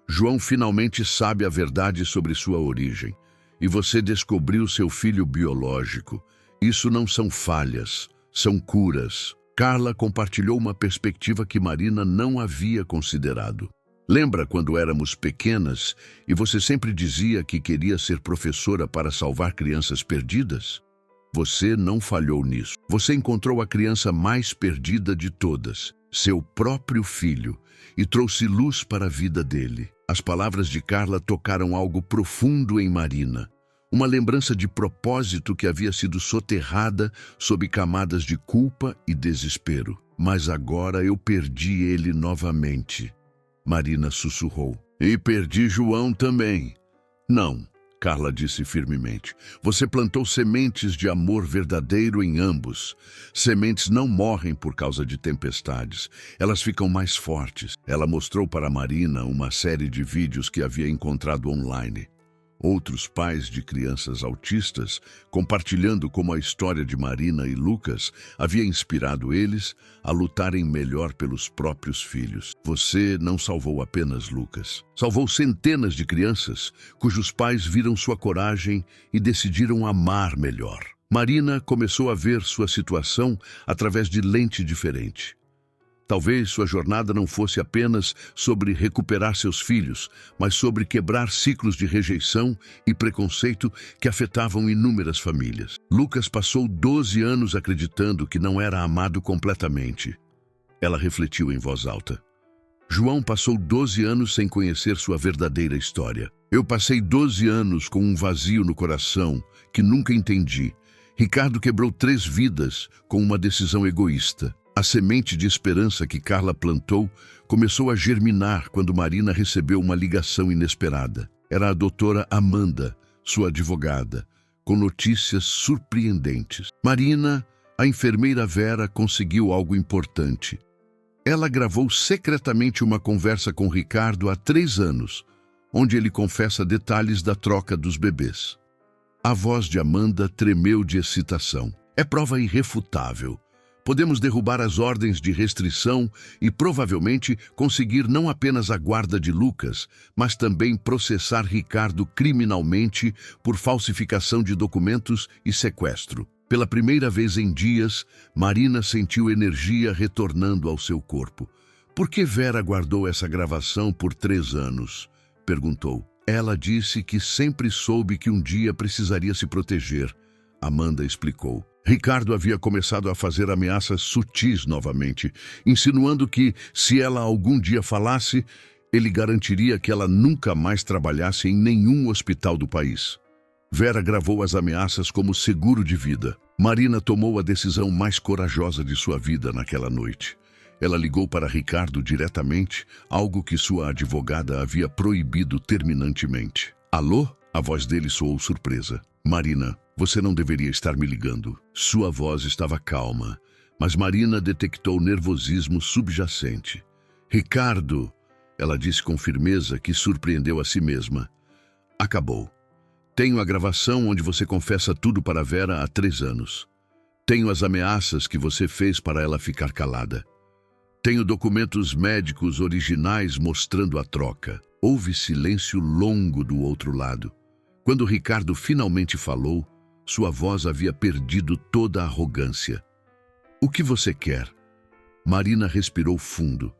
João finalmente sabe a verdade sobre sua origem. E você descobriu seu filho biológico. Isso não são falhas, são curas. Carla compartilhou uma perspectiva que Marina não havia considerado. Lembra quando éramos pequenas e você sempre dizia que queria ser professora para salvar crianças perdidas? Você não falhou nisso. Você encontrou a criança mais perdida de todas, seu próprio filho, e trouxe luz para a vida dele. As palavras de Carla tocaram algo profundo em Marina. Uma lembrança de propósito que havia sido soterrada sob camadas de culpa e desespero. Mas agora eu perdi ele novamente. Marina sussurrou. E perdi João também. Não, Carla disse firmemente. Você plantou sementes de amor verdadeiro em ambos. Sementes não morrem por causa de tempestades. Elas ficam mais fortes. Ela mostrou para Marina uma série de vídeos que havia encontrado online. Outros pais de crianças autistas, compartilhando como a história de Marina e Lucas havia inspirado eles a lutarem melhor pelos próprios filhos. Você não salvou apenas Lucas. Salvou centenas de crianças cujos pais viram sua coragem e decidiram amar melhor. Marina começou a ver sua situação através de lente diferente. Talvez sua jornada não fosse apenas sobre recuperar seus filhos, mas sobre quebrar ciclos de rejeição e preconceito que afetavam inúmeras famílias. Lucas passou 12 anos acreditando que não era amado completamente. Ela refletiu em voz alta. João passou 12 anos sem conhecer sua verdadeira história. Eu passei 12 anos com um vazio no coração que nunca entendi. Ricardo quebrou 3 vidas com uma decisão egoísta. A semente de esperança que Carla plantou começou a germinar quando Marina recebeu uma ligação inesperada. Era a doutora Amanda, sua advogada, com notícias surpreendentes. Marina, a enfermeira Vera, conseguiu algo importante. Ela gravou secretamente uma conversa com Ricardo há 3 anos, onde ele confessa detalhes da troca dos bebês. A voz de Amanda tremeu de excitação. É prova irrefutável. Podemos derrubar as ordens de restrição e provavelmente conseguir não apenas a guarda de Lucas, mas também processar Ricardo criminalmente por falsificação de documentos e sequestro. Pela primeira vez em dias, Marina sentiu energia retornando ao seu corpo. Por que Vera guardou essa gravação por 3 anos? Perguntou. Ela disse que sempre soube que um dia precisaria se proteger. Amanda explicou. Ricardo havia começado a fazer ameaças sutis novamente, insinuando que, se ela algum dia falasse, ele garantiria que ela nunca mais trabalhasse em nenhum hospital do país. Vera gravou as ameaças como seguro de vida. Marina tomou a decisão mais corajosa de sua vida naquela noite. Ela ligou para Ricardo diretamente, algo que sua advogada havia proibido terminantemente. Alô? A voz dele soou surpresa. Marina, você não deveria estar me ligando. Sua voz estava calma, mas Marina detectou nervosismo subjacente. Ricardo, ela disse com firmeza que surpreendeu a si mesma. Acabou. Tenho a gravação onde você confessa tudo para Vera há 3 anos. Tenho as ameaças que você fez para ela ficar calada. Tenho documentos médicos originais mostrando a troca. Houve silêncio longo do outro lado. Quando Ricardo finalmente falou, sua voz havia perdido toda a arrogância. O que você quer? Marina respirou fundo.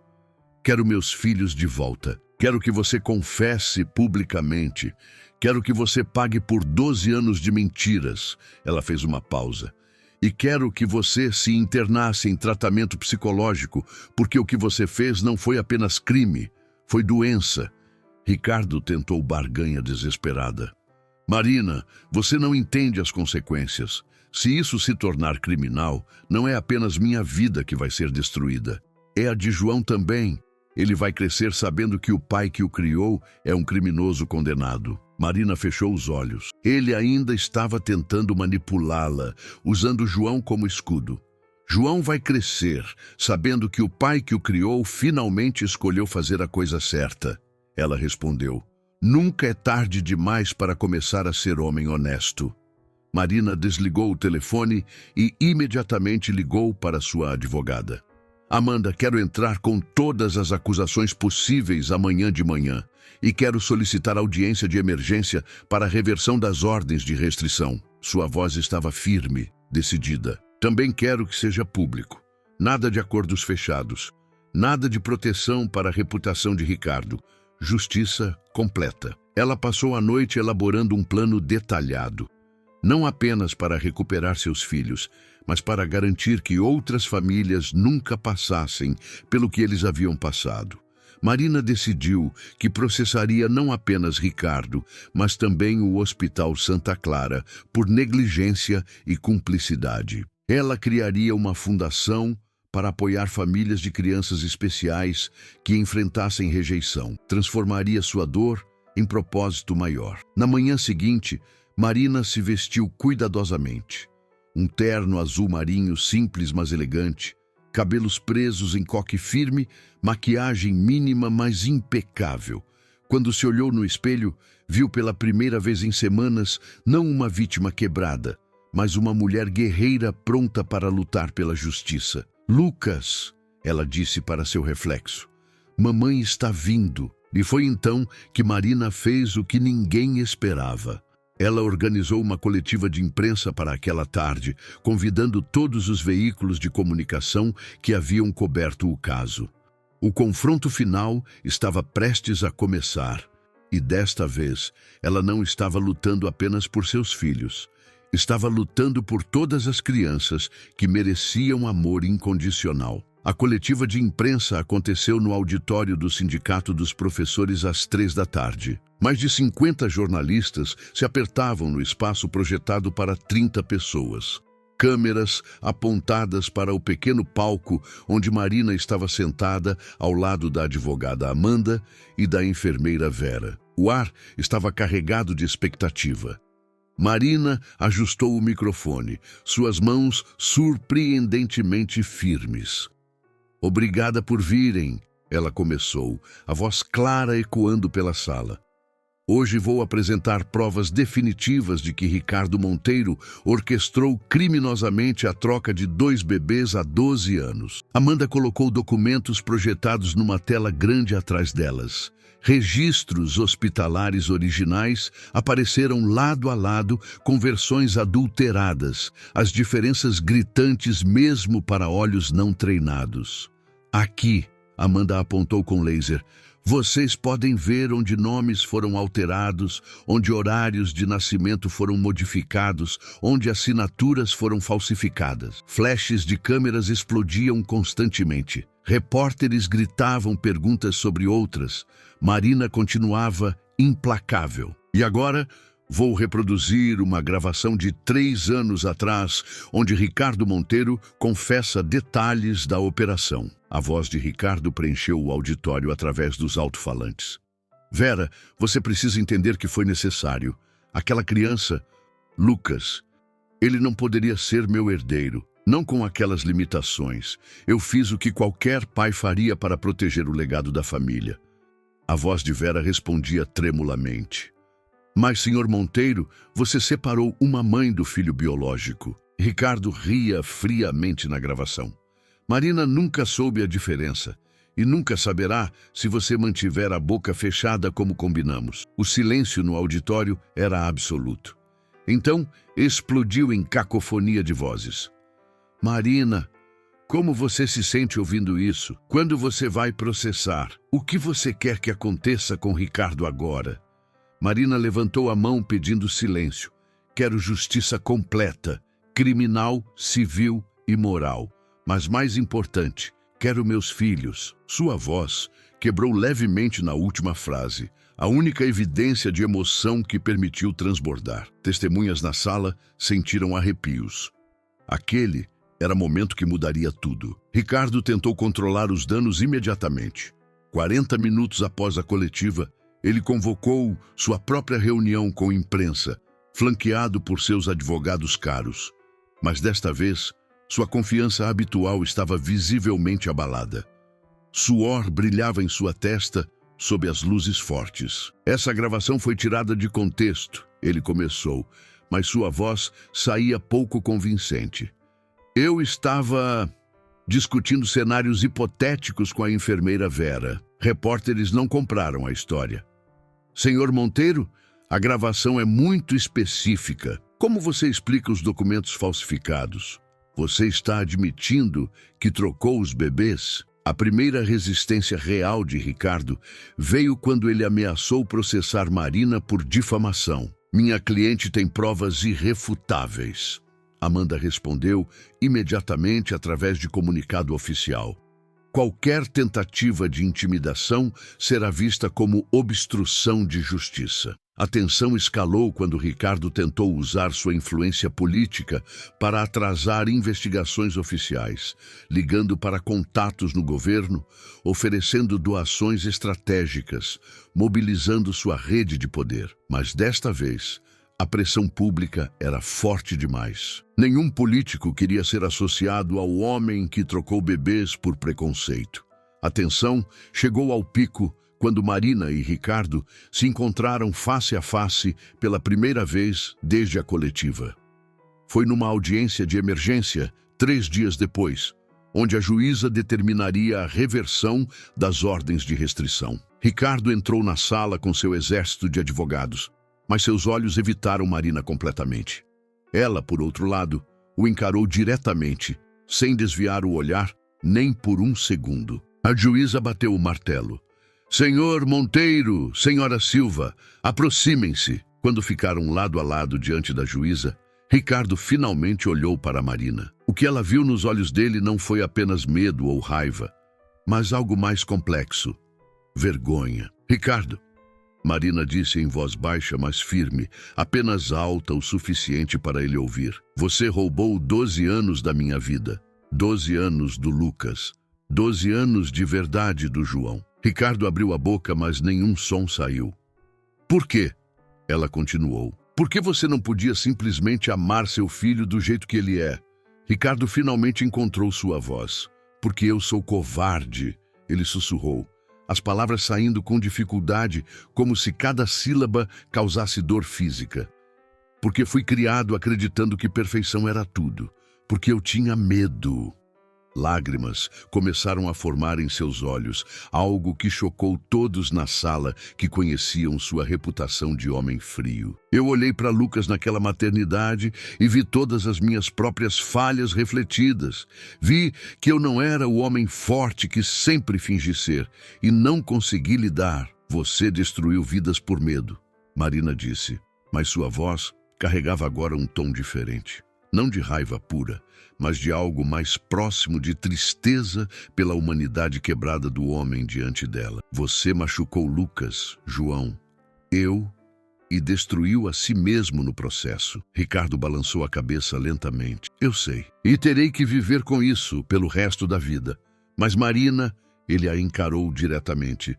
Quero meus filhos de volta. Quero que você confesse publicamente. Quero que você pague por 12 anos de mentiras. Ela fez uma pausa. E quero que você se internasse em tratamento psicológico, porque o que você fez não foi apenas crime, foi doença. Ricardo tentou barganha desesperada. Marina, você não entende as consequências. Se isso se tornar criminal, não é apenas minha vida que vai ser destruída. É a de João também. Ele vai crescer sabendo que o pai que o criou é um criminoso condenado. Marina fechou os olhos. Ele ainda estava tentando manipulá-la, usando João como escudo. João vai crescer, sabendo que o pai que o criou finalmente escolheu fazer a coisa certa. Ela respondeu: nunca é tarde demais para começar a ser homem honesto. Marina desligou o telefone e imediatamente ligou para sua advogada. Amanda, quero entrar com todas as acusações possíveis amanhã de manhã e quero solicitar audiência de emergência para a reversão das ordens de restrição. Sua voz estava firme, decidida. Também quero que seja público. Nada de acordos fechados. Nada de proteção para a reputação de Ricardo. Justiça completa. Ela passou a noite elaborando um plano detalhado. Não apenas para recuperar seus filhos, mas para garantir que outras famílias nunca passassem pelo que eles haviam passado. Marina decidiu que processaria não apenas Ricardo, mas também o Hospital Santa Clara por negligência e cumplicidade. Ela criaria uma fundação para apoiar famílias de crianças especiais que enfrentassem rejeição. Transformaria sua dor em propósito maior. Na manhã seguinte, Marina se vestiu cuidadosamente. Um terno azul marinho simples, mas elegante, cabelos presos em coque firme, maquiagem mínima, mas impecável. Quando se olhou no espelho, viu pela primeira vez em semanas não uma vítima quebrada, mas uma mulher guerreira pronta para lutar pela justiça. Lucas, ela disse para seu reflexo, mamãe está vindo. E foi então que Marina fez o que ninguém esperava. Ela organizou uma coletiva de imprensa para aquela tarde, convidando todos os veículos de comunicação que haviam coberto o caso. O confronto final estava prestes a começar, e desta vez ela não estava lutando apenas por seus filhos. Estava lutando por todas as crianças que mereciam amor incondicional. A coletiva de imprensa aconteceu no auditório do Sindicato dos Professores às 15h. Mais de 50 jornalistas se apertavam no espaço projetado para 30 pessoas. Câmeras apontadas para o pequeno palco onde Marina estava sentada ao lado da advogada Amanda e da enfermeira Vera. O ar estava carregado de expectativa. Marina ajustou o microfone, suas mãos surpreendentemente firmes. Obrigada por virem, ela começou, a voz clara ecoando pela sala. Hoje vou apresentar provas definitivas de que Ricardo Monteiro orquestrou criminosamente a troca de 2 bebês há 12 anos. Amanda colocou documentos projetados numa tela grande atrás delas. Registros hospitalares originais apareceram lado a lado com versões adulteradas, as diferenças gritantes mesmo para olhos não treinados. Aqui, Amanda apontou com laser, vocês podem ver onde nomes foram alterados, onde horários de nascimento foram modificados, onde assinaturas foram falsificadas. Flashes de câmeras explodiam constantemente. Repórteres gritavam perguntas sobre outras. Marina continuava implacável. E agora, vou reproduzir uma gravação de 3 anos atrás, onde Ricardo Monteiro confessa detalhes da operação. A voz de Ricardo preencheu o auditório através dos alto-falantes. Vera, você precisa entender que foi necessário. Aquela criança, Lucas, ele não poderia ser meu herdeiro. Não com aquelas limitações. Eu fiz o que qualquer pai faria para proteger o legado da família. A voz de Vera respondia tremulamente. Mas, senhor Monteiro, você separou uma mãe do filho biológico. Ricardo ria friamente na gravação. Marina nunca soube a diferença e nunca saberá se você mantiver a boca fechada como combinamos. O silêncio no auditório era absoluto. Então, explodiu em cacofonia de vozes. Marina, como você se sente ouvindo isso? Quando você vai processar? O que você quer que aconteça com Ricardo agora? Marina levantou a mão pedindo silêncio. Quero justiça completa, criminal, civil e moral. Mas mais importante, quero meus filhos. Sua voz quebrou levemente na última frase, a única evidência de emoção que permitiu transbordar. Testemunhas na sala sentiram arrepios. Aquele era momento que mudaria tudo. Ricardo tentou controlar os danos imediatamente. 40 minutos após a coletiva, Ele convocou sua própria reunião com imprensa, flanqueado por seus advogados caros. Mas desta vez, sua confiança habitual estava visivelmente abalada. Suor brilhava em sua testa sob as luzes fortes. Essa gravação foi tirada de contexto, ele começou, mas sua voz saía pouco convincente. Eu estava discutindo cenários hipotéticos com a enfermeira Vera. Repórteres não compraram a história. Senhor Monteiro, a gravação é muito específica. Como você explica os documentos falsificados? Você está admitindo que trocou os bebês? A primeira resistência real de Ricardo veio quando ele ameaçou processar Marina por difamação. Minha cliente tem provas irrefutáveis. Amanda respondeu imediatamente através de comunicado oficial. Qualquer tentativa de intimidação será vista como obstrução de justiça. A tensão escalou quando Ricardo tentou usar sua influência política para atrasar investigações oficiais, ligando para contatos no governo, oferecendo doações estratégicas, mobilizando sua rede de poder. Mas desta vez, a pressão pública era forte demais. Nenhum político queria ser associado ao homem que trocou bebês por preconceito. A tensão chegou ao pico quando Marina e Ricardo se encontraram face a face pela primeira vez desde a coletiva. Foi numa audiência de emergência, 3 dias depois, onde a juíza determinaria a reversão das ordens de restrição. Ricardo entrou na sala com seu exército de advogados, mas seus olhos evitaram Marina completamente. Ela, por outro lado, o encarou diretamente, sem desviar o olhar nem por um segundo. A juíza bateu o martelo. Senhor Monteiro, senhora Silva, aproximem-se. Quando ficaram lado a lado diante da juíza, Ricardo finalmente olhou para Marina. O que ela viu nos olhos dele não foi apenas medo ou raiva, mas algo mais complexo. Vergonha. Ricardo, Marina disse em voz baixa, mas firme, apenas alta o suficiente para ele ouvir. Você roubou 12 anos da minha vida. 12 anos do Lucas. 12 anos de verdade do João. Ricardo abriu a boca, mas nenhum som saiu. Por quê? Ela continuou. Por que você não podia simplesmente amar seu filho do jeito que ele é? Ricardo finalmente encontrou sua voz. Porque eu sou covarde, ele sussurrou. As palavras saindo com dificuldade, como se cada sílaba causasse dor física. Porque fui criado acreditando que perfeição era tudo. Porque eu tinha medo. Lágrimas começaram a formar em seus olhos, algo que chocou todos na sala que conheciam sua reputação de homem frio. Eu olhei para Lucas naquela maternidade e vi todas as minhas próprias falhas refletidas. Vi que eu não era o homem forte que sempre fingi ser e não consegui lidar. Você destruiu vidas por medo, Marina disse, mas sua voz carregava agora um tom diferente. Não de raiva pura, mas de algo mais próximo de tristeza pela humanidade quebrada do homem diante dela. Você machucou Lucas, João, e destruiu a si mesmo no processo. Ricardo balançou a cabeça lentamente. Eu sei, e terei que viver com isso pelo resto da vida. Mas Marina, ele a encarou diretamente.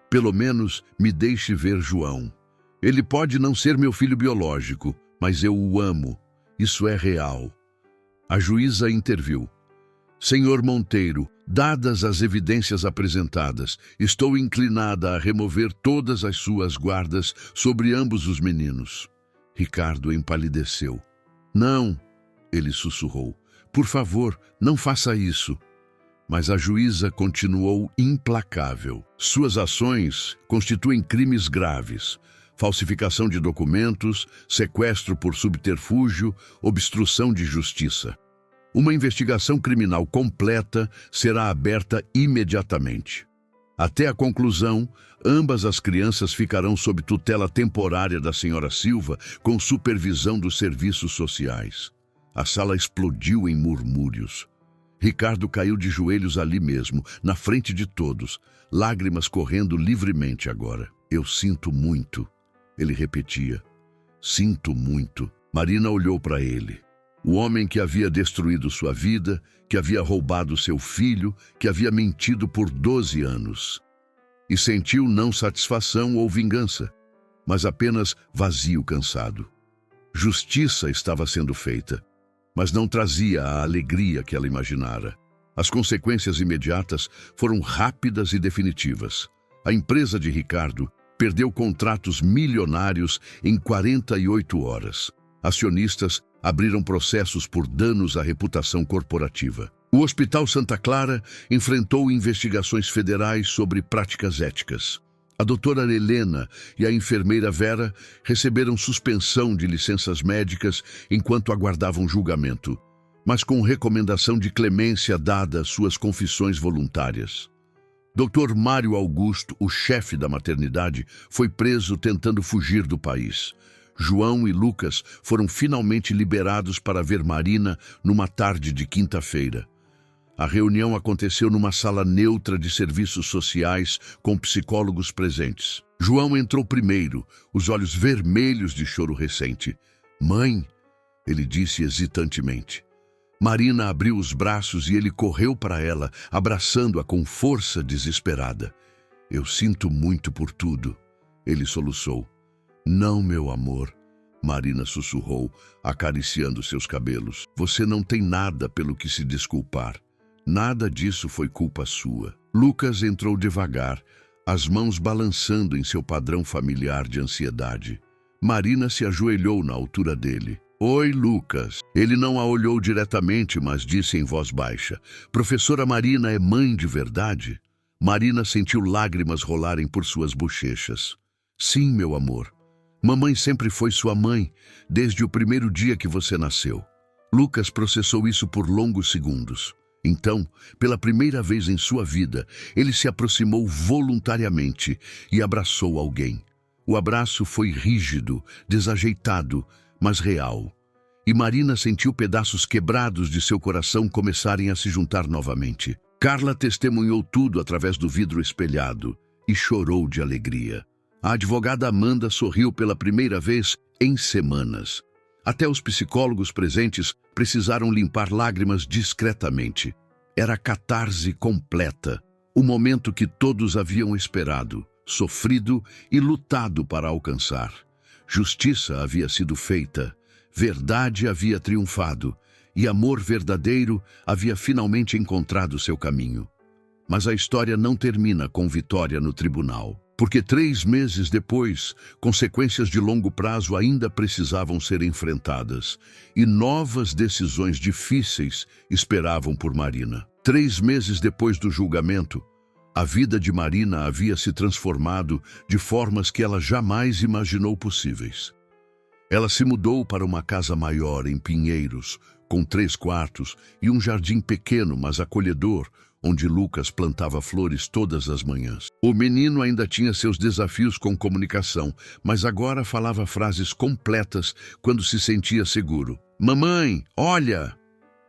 Pelo menos me deixe ver João. Ele pode não ser meu filho biológico, mas eu o amo. Isso é real. A juíza interviu. Senhor Monteiro, dadas as evidências apresentadas, estou inclinada a remover todas as suas guardas sobre ambos os meninos. Ricardo empalideceu. Não, ele sussurrou. Por favor, não faça isso. Mas a juíza continuou implacável. Suas ações constituem crimes graves. Falsificação de documentos, sequestro por subterfúgio, obstrução de justiça. Uma investigação criminal completa será aberta imediatamente. Até a conclusão, ambas as crianças ficarão sob tutela temporária da senhora Silva, com supervisão dos serviços sociais. A sala explodiu em murmúrios. Ricardo caiu de joelhos ali mesmo, na frente de todos, lágrimas correndo livremente agora. Eu sinto muito. Ele repetia, sinto muito. Marina olhou para ele. O homem que havia destruído sua vida, que havia roubado seu filho, que havia mentido por 12 anos. e sentiu não satisfação ou vingança, mas apenas vazio cansado. Justiça estava sendo feita, mas não trazia a alegria que ela imaginara. As consequências imediatas foram rápidas e definitivas. A empresa de Ricardo perdeu contratos milionários em 48 horas. Acionistas abriram processos por danos à reputação corporativa. O Hospital Santa Clara enfrentou investigações federais sobre práticas éticas. A doutora Helena e a enfermeira Vera receberam suspensão de licenças médicas enquanto aguardavam julgamento, mas com recomendação de clemência dada às suas confissões voluntárias. Dr. Mário Augusto, o chefe da maternidade, foi preso tentando fugir do país. João e Lucas foram finalmente liberados para ver Marina numa tarde de quinta-feira. A reunião aconteceu numa sala neutra de serviços sociais com psicólogos presentes. João entrou primeiro, os olhos vermelhos de choro recente. "Mãe", ele disse hesitantemente. Marina abriu os braços e ele correu para ela, abraçando-a com força desesperada. "Eu sinto muito por tudo", ele soluçou. "Não, meu amor", Marina sussurrou, acariciando seus cabelos. "Você não tem nada pelo que se desculpar. Nada disso foi culpa sua." Lucas entrou devagar, as mãos balançando em seu padrão familiar de ansiedade. Marina se ajoelhou na altura dele. "Oi, Lucas." Ele não a olhou diretamente, mas disse em voz baixa: "Professora Marina é mãe de verdade?" Marina sentiu lágrimas rolarem por suas bochechas. "Sim, meu amor. Mamãe sempre foi sua mãe, desde o primeiro dia que você nasceu." Lucas processou isso por longos segundos. Então, pela primeira vez em sua vida, ele se aproximou voluntariamente e abraçou alguém. O abraço foi rígido, desajeitado, mas real. E Marina sentiu pedaços quebrados de seu coração começarem a se juntar novamente. Carla testemunhou tudo através do vidro espelhado e chorou de alegria. A advogada Amanda sorriu pela primeira vez em semanas. Até os psicólogos presentes precisaram limpar lágrimas discretamente. Era a catarse completa, o momento que todos haviam esperado, sofrido e lutado para alcançar. Justiça havia sido feita, verdade havia triunfado e amor verdadeiro havia finalmente encontrado seu caminho. Mas a história não termina com vitória no tribunal. Porque 3 meses depois, consequências de longo prazo ainda precisavam ser enfrentadas e novas decisões difíceis esperavam por Marina. 3 meses depois do julgamento, a vida de Marina havia se transformado de formas que ela jamais imaginou possíveis. Ela se mudou para uma casa maior em Pinheiros, com 3 quartos e um jardim pequeno, mas acolhedor, onde Lucas plantava flores todas as manhãs. O menino ainda tinha seus desafios com comunicação, mas agora falava frases completas quando se sentia seguro. "Mamãe, olha!"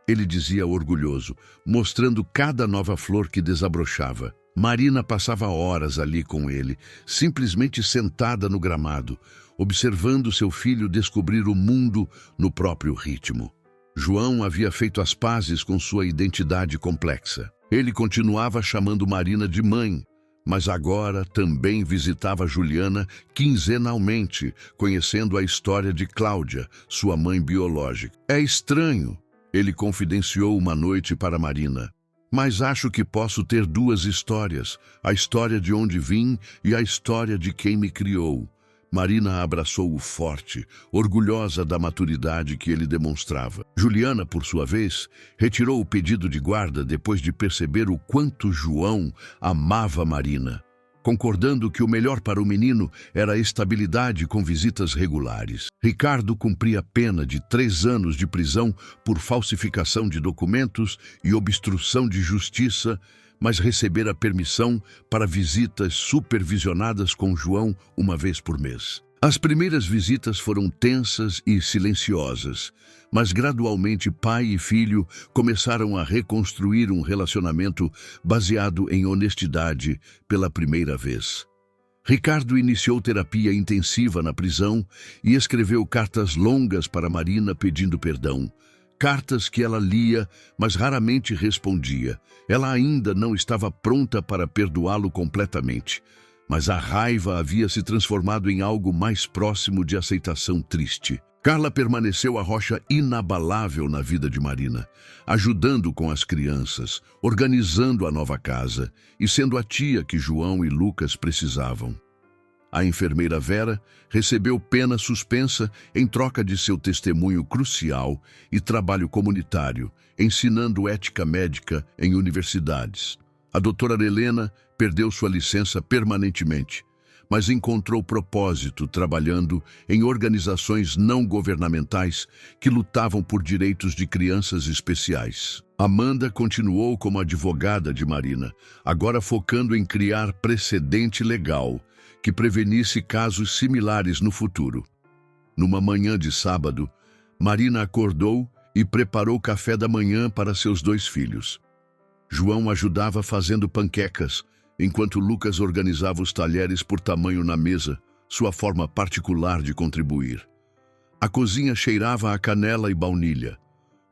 ele dizia orgulhoso, mostrando cada nova flor que desabrochava. Marina passava horas ali com ele, simplesmente sentada no gramado, observando seu filho descobrir o mundo no próprio ritmo. João havia feito as pazes com sua identidade complexa. Ele continuava chamando Marina de mãe, mas agora também visitava Juliana quinzenalmente, conhecendo a história de Cláudia, sua mãe biológica. "É estranho", ele confidenciou uma noite para Marina, "mas acho que posso ter 2 histórias, a história de onde vim e a história de quem me criou." Marina abraçou-o forte, orgulhosa da maturidade que ele demonstrava. Juliana, por sua vez, retirou o pedido de guarda depois de perceber o quanto João amava Marina, concordando que o melhor para o menino era a estabilidade com visitas regulares. Ricardo cumpria pena de 3 anos de prisão por falsificação de documentos e obstrução de justiça, mas recebera permissão para visitas supervisionadas com João uma vez por mês. As primeiras visitas foram tensas e silenciosas, mas gradualmente pai e filho começaram a reconstruir um relacionamento baseado em honestidade pela primeira vez. Ricardo iniciou terapia intensiva na prisão e escreveu cartas longas para Marina pedindo perdão, Cartas que ela lia, mas raramente respondia. Ela ainda não estava pronta para perdoá-lo completamente, mas a raiva havia se transformado em algo mais próximo de aceitação triste. Carla permaneceu a rocha inabalável na vida de Marina, ajudando com as crianças, organizando a nova casa e sendo a tia que João e Lucas precisavam. A enfermeira Vera recebeu pena suspensa em troca de seu testemunho crucial e trabalho comunitário, ensinando ética médica em universidades. A doutora Helena perdeu sua licença permanentemente, mas encontrou propósito trabalhando em organizações não governamentais que lutavam por direitos de crianças especiais. Amanda continuou como advogada de Marina, agora focando em criar precedente legal que prevenisse casos similares no futuro. Numa manhã de sábado, Marina acordou e preparou café da manhã para seus 2 filhos. João ajudava fazendo panquecas, enquanto Lucas organizava os talheres por tamanho na mesa, sua forma particular de contribuir. A cozinha cheirava a canela e baunilha.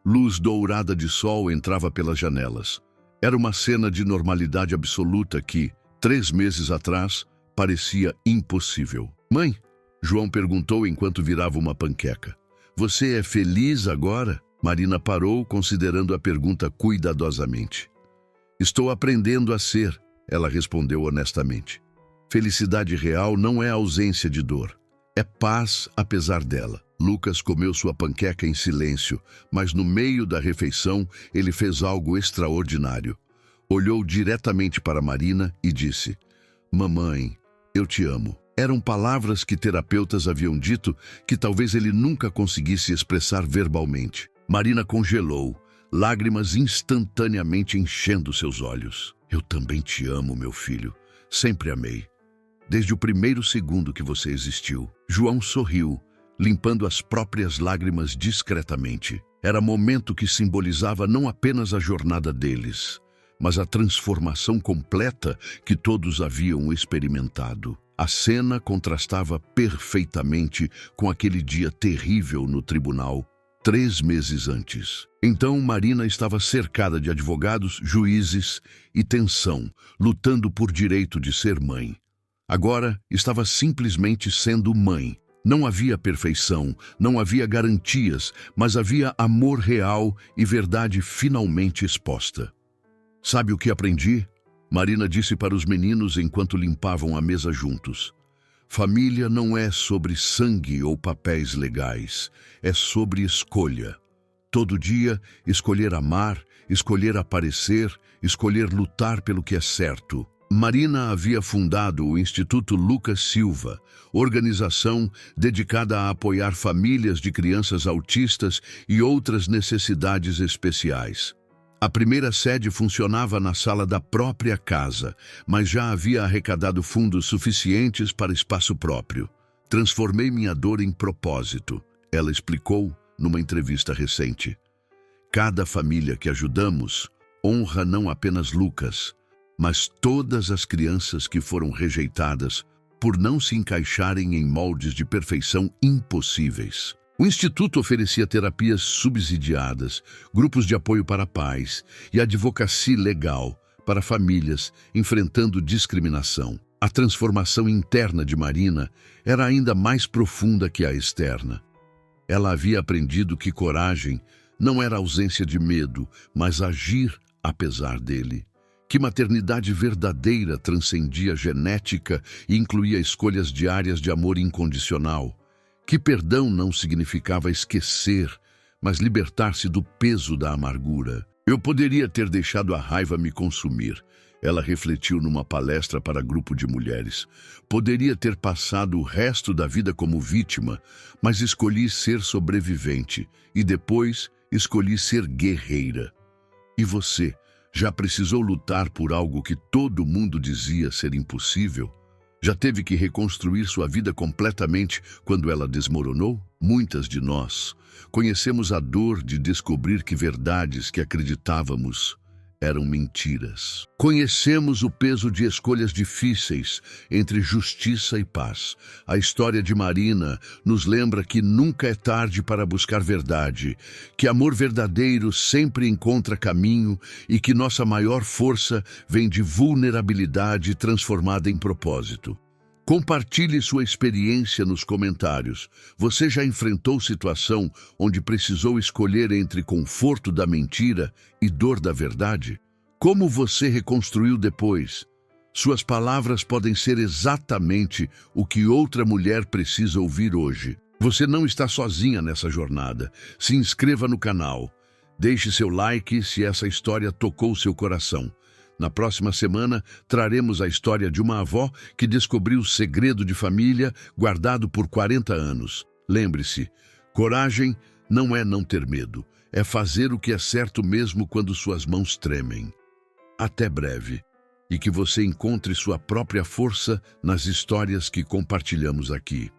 Luz dourada de sol entrava pelas janelas. Era uma cena de normalidade absoluta que, 3 meses atrás, parecia impossível. Mãe, João perguntou enquanto virava uma panqueca. Você é feliz agora? Marina parou, considerando a pergunta cuidadosamente. Estou aprendendo a ser, ela respondeu honestamente. Felicidade real não é ausência de dor. É paz apesar dela. Lucas comeu sua panqueca em silêncio, mas no meio da refeição ele fez algo extraordinário. Olhou diretamente para Marina e disse: Mamãe, eu te amo. Eram palavras que terapeutas haviam dito que talvez ele nunca conseguisse expressar verbalmente. Marina congelou, lágrimas instantaneamente enchendo seus olhos. Eu também te amo, meu filho. Sempre amei. Desde o primeiro segundo que você existiu. João sorriu, limpando as próprias lágrimas discretamente. Era momento que simbolizava não apenas a jornada deles, mas a transformação completa que todos haviam experimentado. A cena contrastava perfeitamente com aquele dia terrível no tribunal, 3 meses antes. Então Marina estava cercada de advogados, juízes e tensão, lutando por direito de ser mãe. Agora estava simplesmente sendo mãe. Não havia perfeição, não havia garantias, mas havia amor real e verdade finalmente exposta. Sabe o que aprendi? Marina disse para os meninos enquanto limpavam a mesa juntos. Família não é sobre sangue ou papéis legais, é sobre escolha. Todo dia, escolher amar, escolher aparecer, escolher lutar pelo que é certo. Marina havia fundado o Instituto Lucas Silva, organização dedicada a apoiar famílias de crianças autistas e outras necessidades especiais. A primeira sede funcionava na sala da própria casa, mas já havia arrecadado fundos suficientes para espaço próprio. Transformei minha dor em propósito, ela explicou numa entrevista recente. Cada família que ajudamos honra não apenas Lucas, mas todas as crianças que foram rejeitadas por não se encaixarem em moldes de perfeição impossíveis. O Instituto oferecia terapias subsidiadas, grupos de apoio para pais e advocacia legal para famílias enfrentando discriminação. A transformação interna de Marina era ainda mais profunda que a externa. Ela havia aprendido que coragem não era ausência de medo, mas agir apesar dele. Que maternidade verdadeira transcendia genética e incluía escolhas diárias de amor incondicional. Que perdão não significava esquecer, mas libertar-se do peso da amargura. Eu poderia ter deixado a raiva me consumir, ela refletiu numa palestra para grupo de mulheres. Poderia ter passado o resto da vida como vítima, mas escolhi ser sobrevivente e depois escolhi ser guerreira. E você, já precisou lutar por algo que todo mundo dizia ser impossível? Já teve que reconstruir sua vida completamente quando ela desmoronou? Muitas de nós conhecemos a dor de descobrir que verdades que acreditávamos eram mentiras. Conhecemos o peso de escolhas difíceis entre justiça e paz. A história de Marina nos lembra que nunca é tarde para buscar verdade, que amor verdadeiro sempre encontra caminho e que nossa maior força vem de vulnerabilidade transformada em propósito. Compartilhe sua experiência nos comentários. Você já enfrentou situação onde precisou escolher entre conforto da mentira e dor da verdade? Como você reconstruiu depois? Suas palavras podem ser exatamente o que outra mulher precisa ouvir hoje. Você não está sozinha nessa jornada. Se inscreva no canal. Deixe seu like se essa história tocou seu coração. Na próxima semana, traremos a história de uma avó que descobriu o segredo de família guardado por 40 anos. Lembre-se, coragem não é não ter medo, é fazer o que é certo mesmo quando suas mãos tremem. Até breve, e que você encontre sua própria força nas histórias que compartilhamos aqui.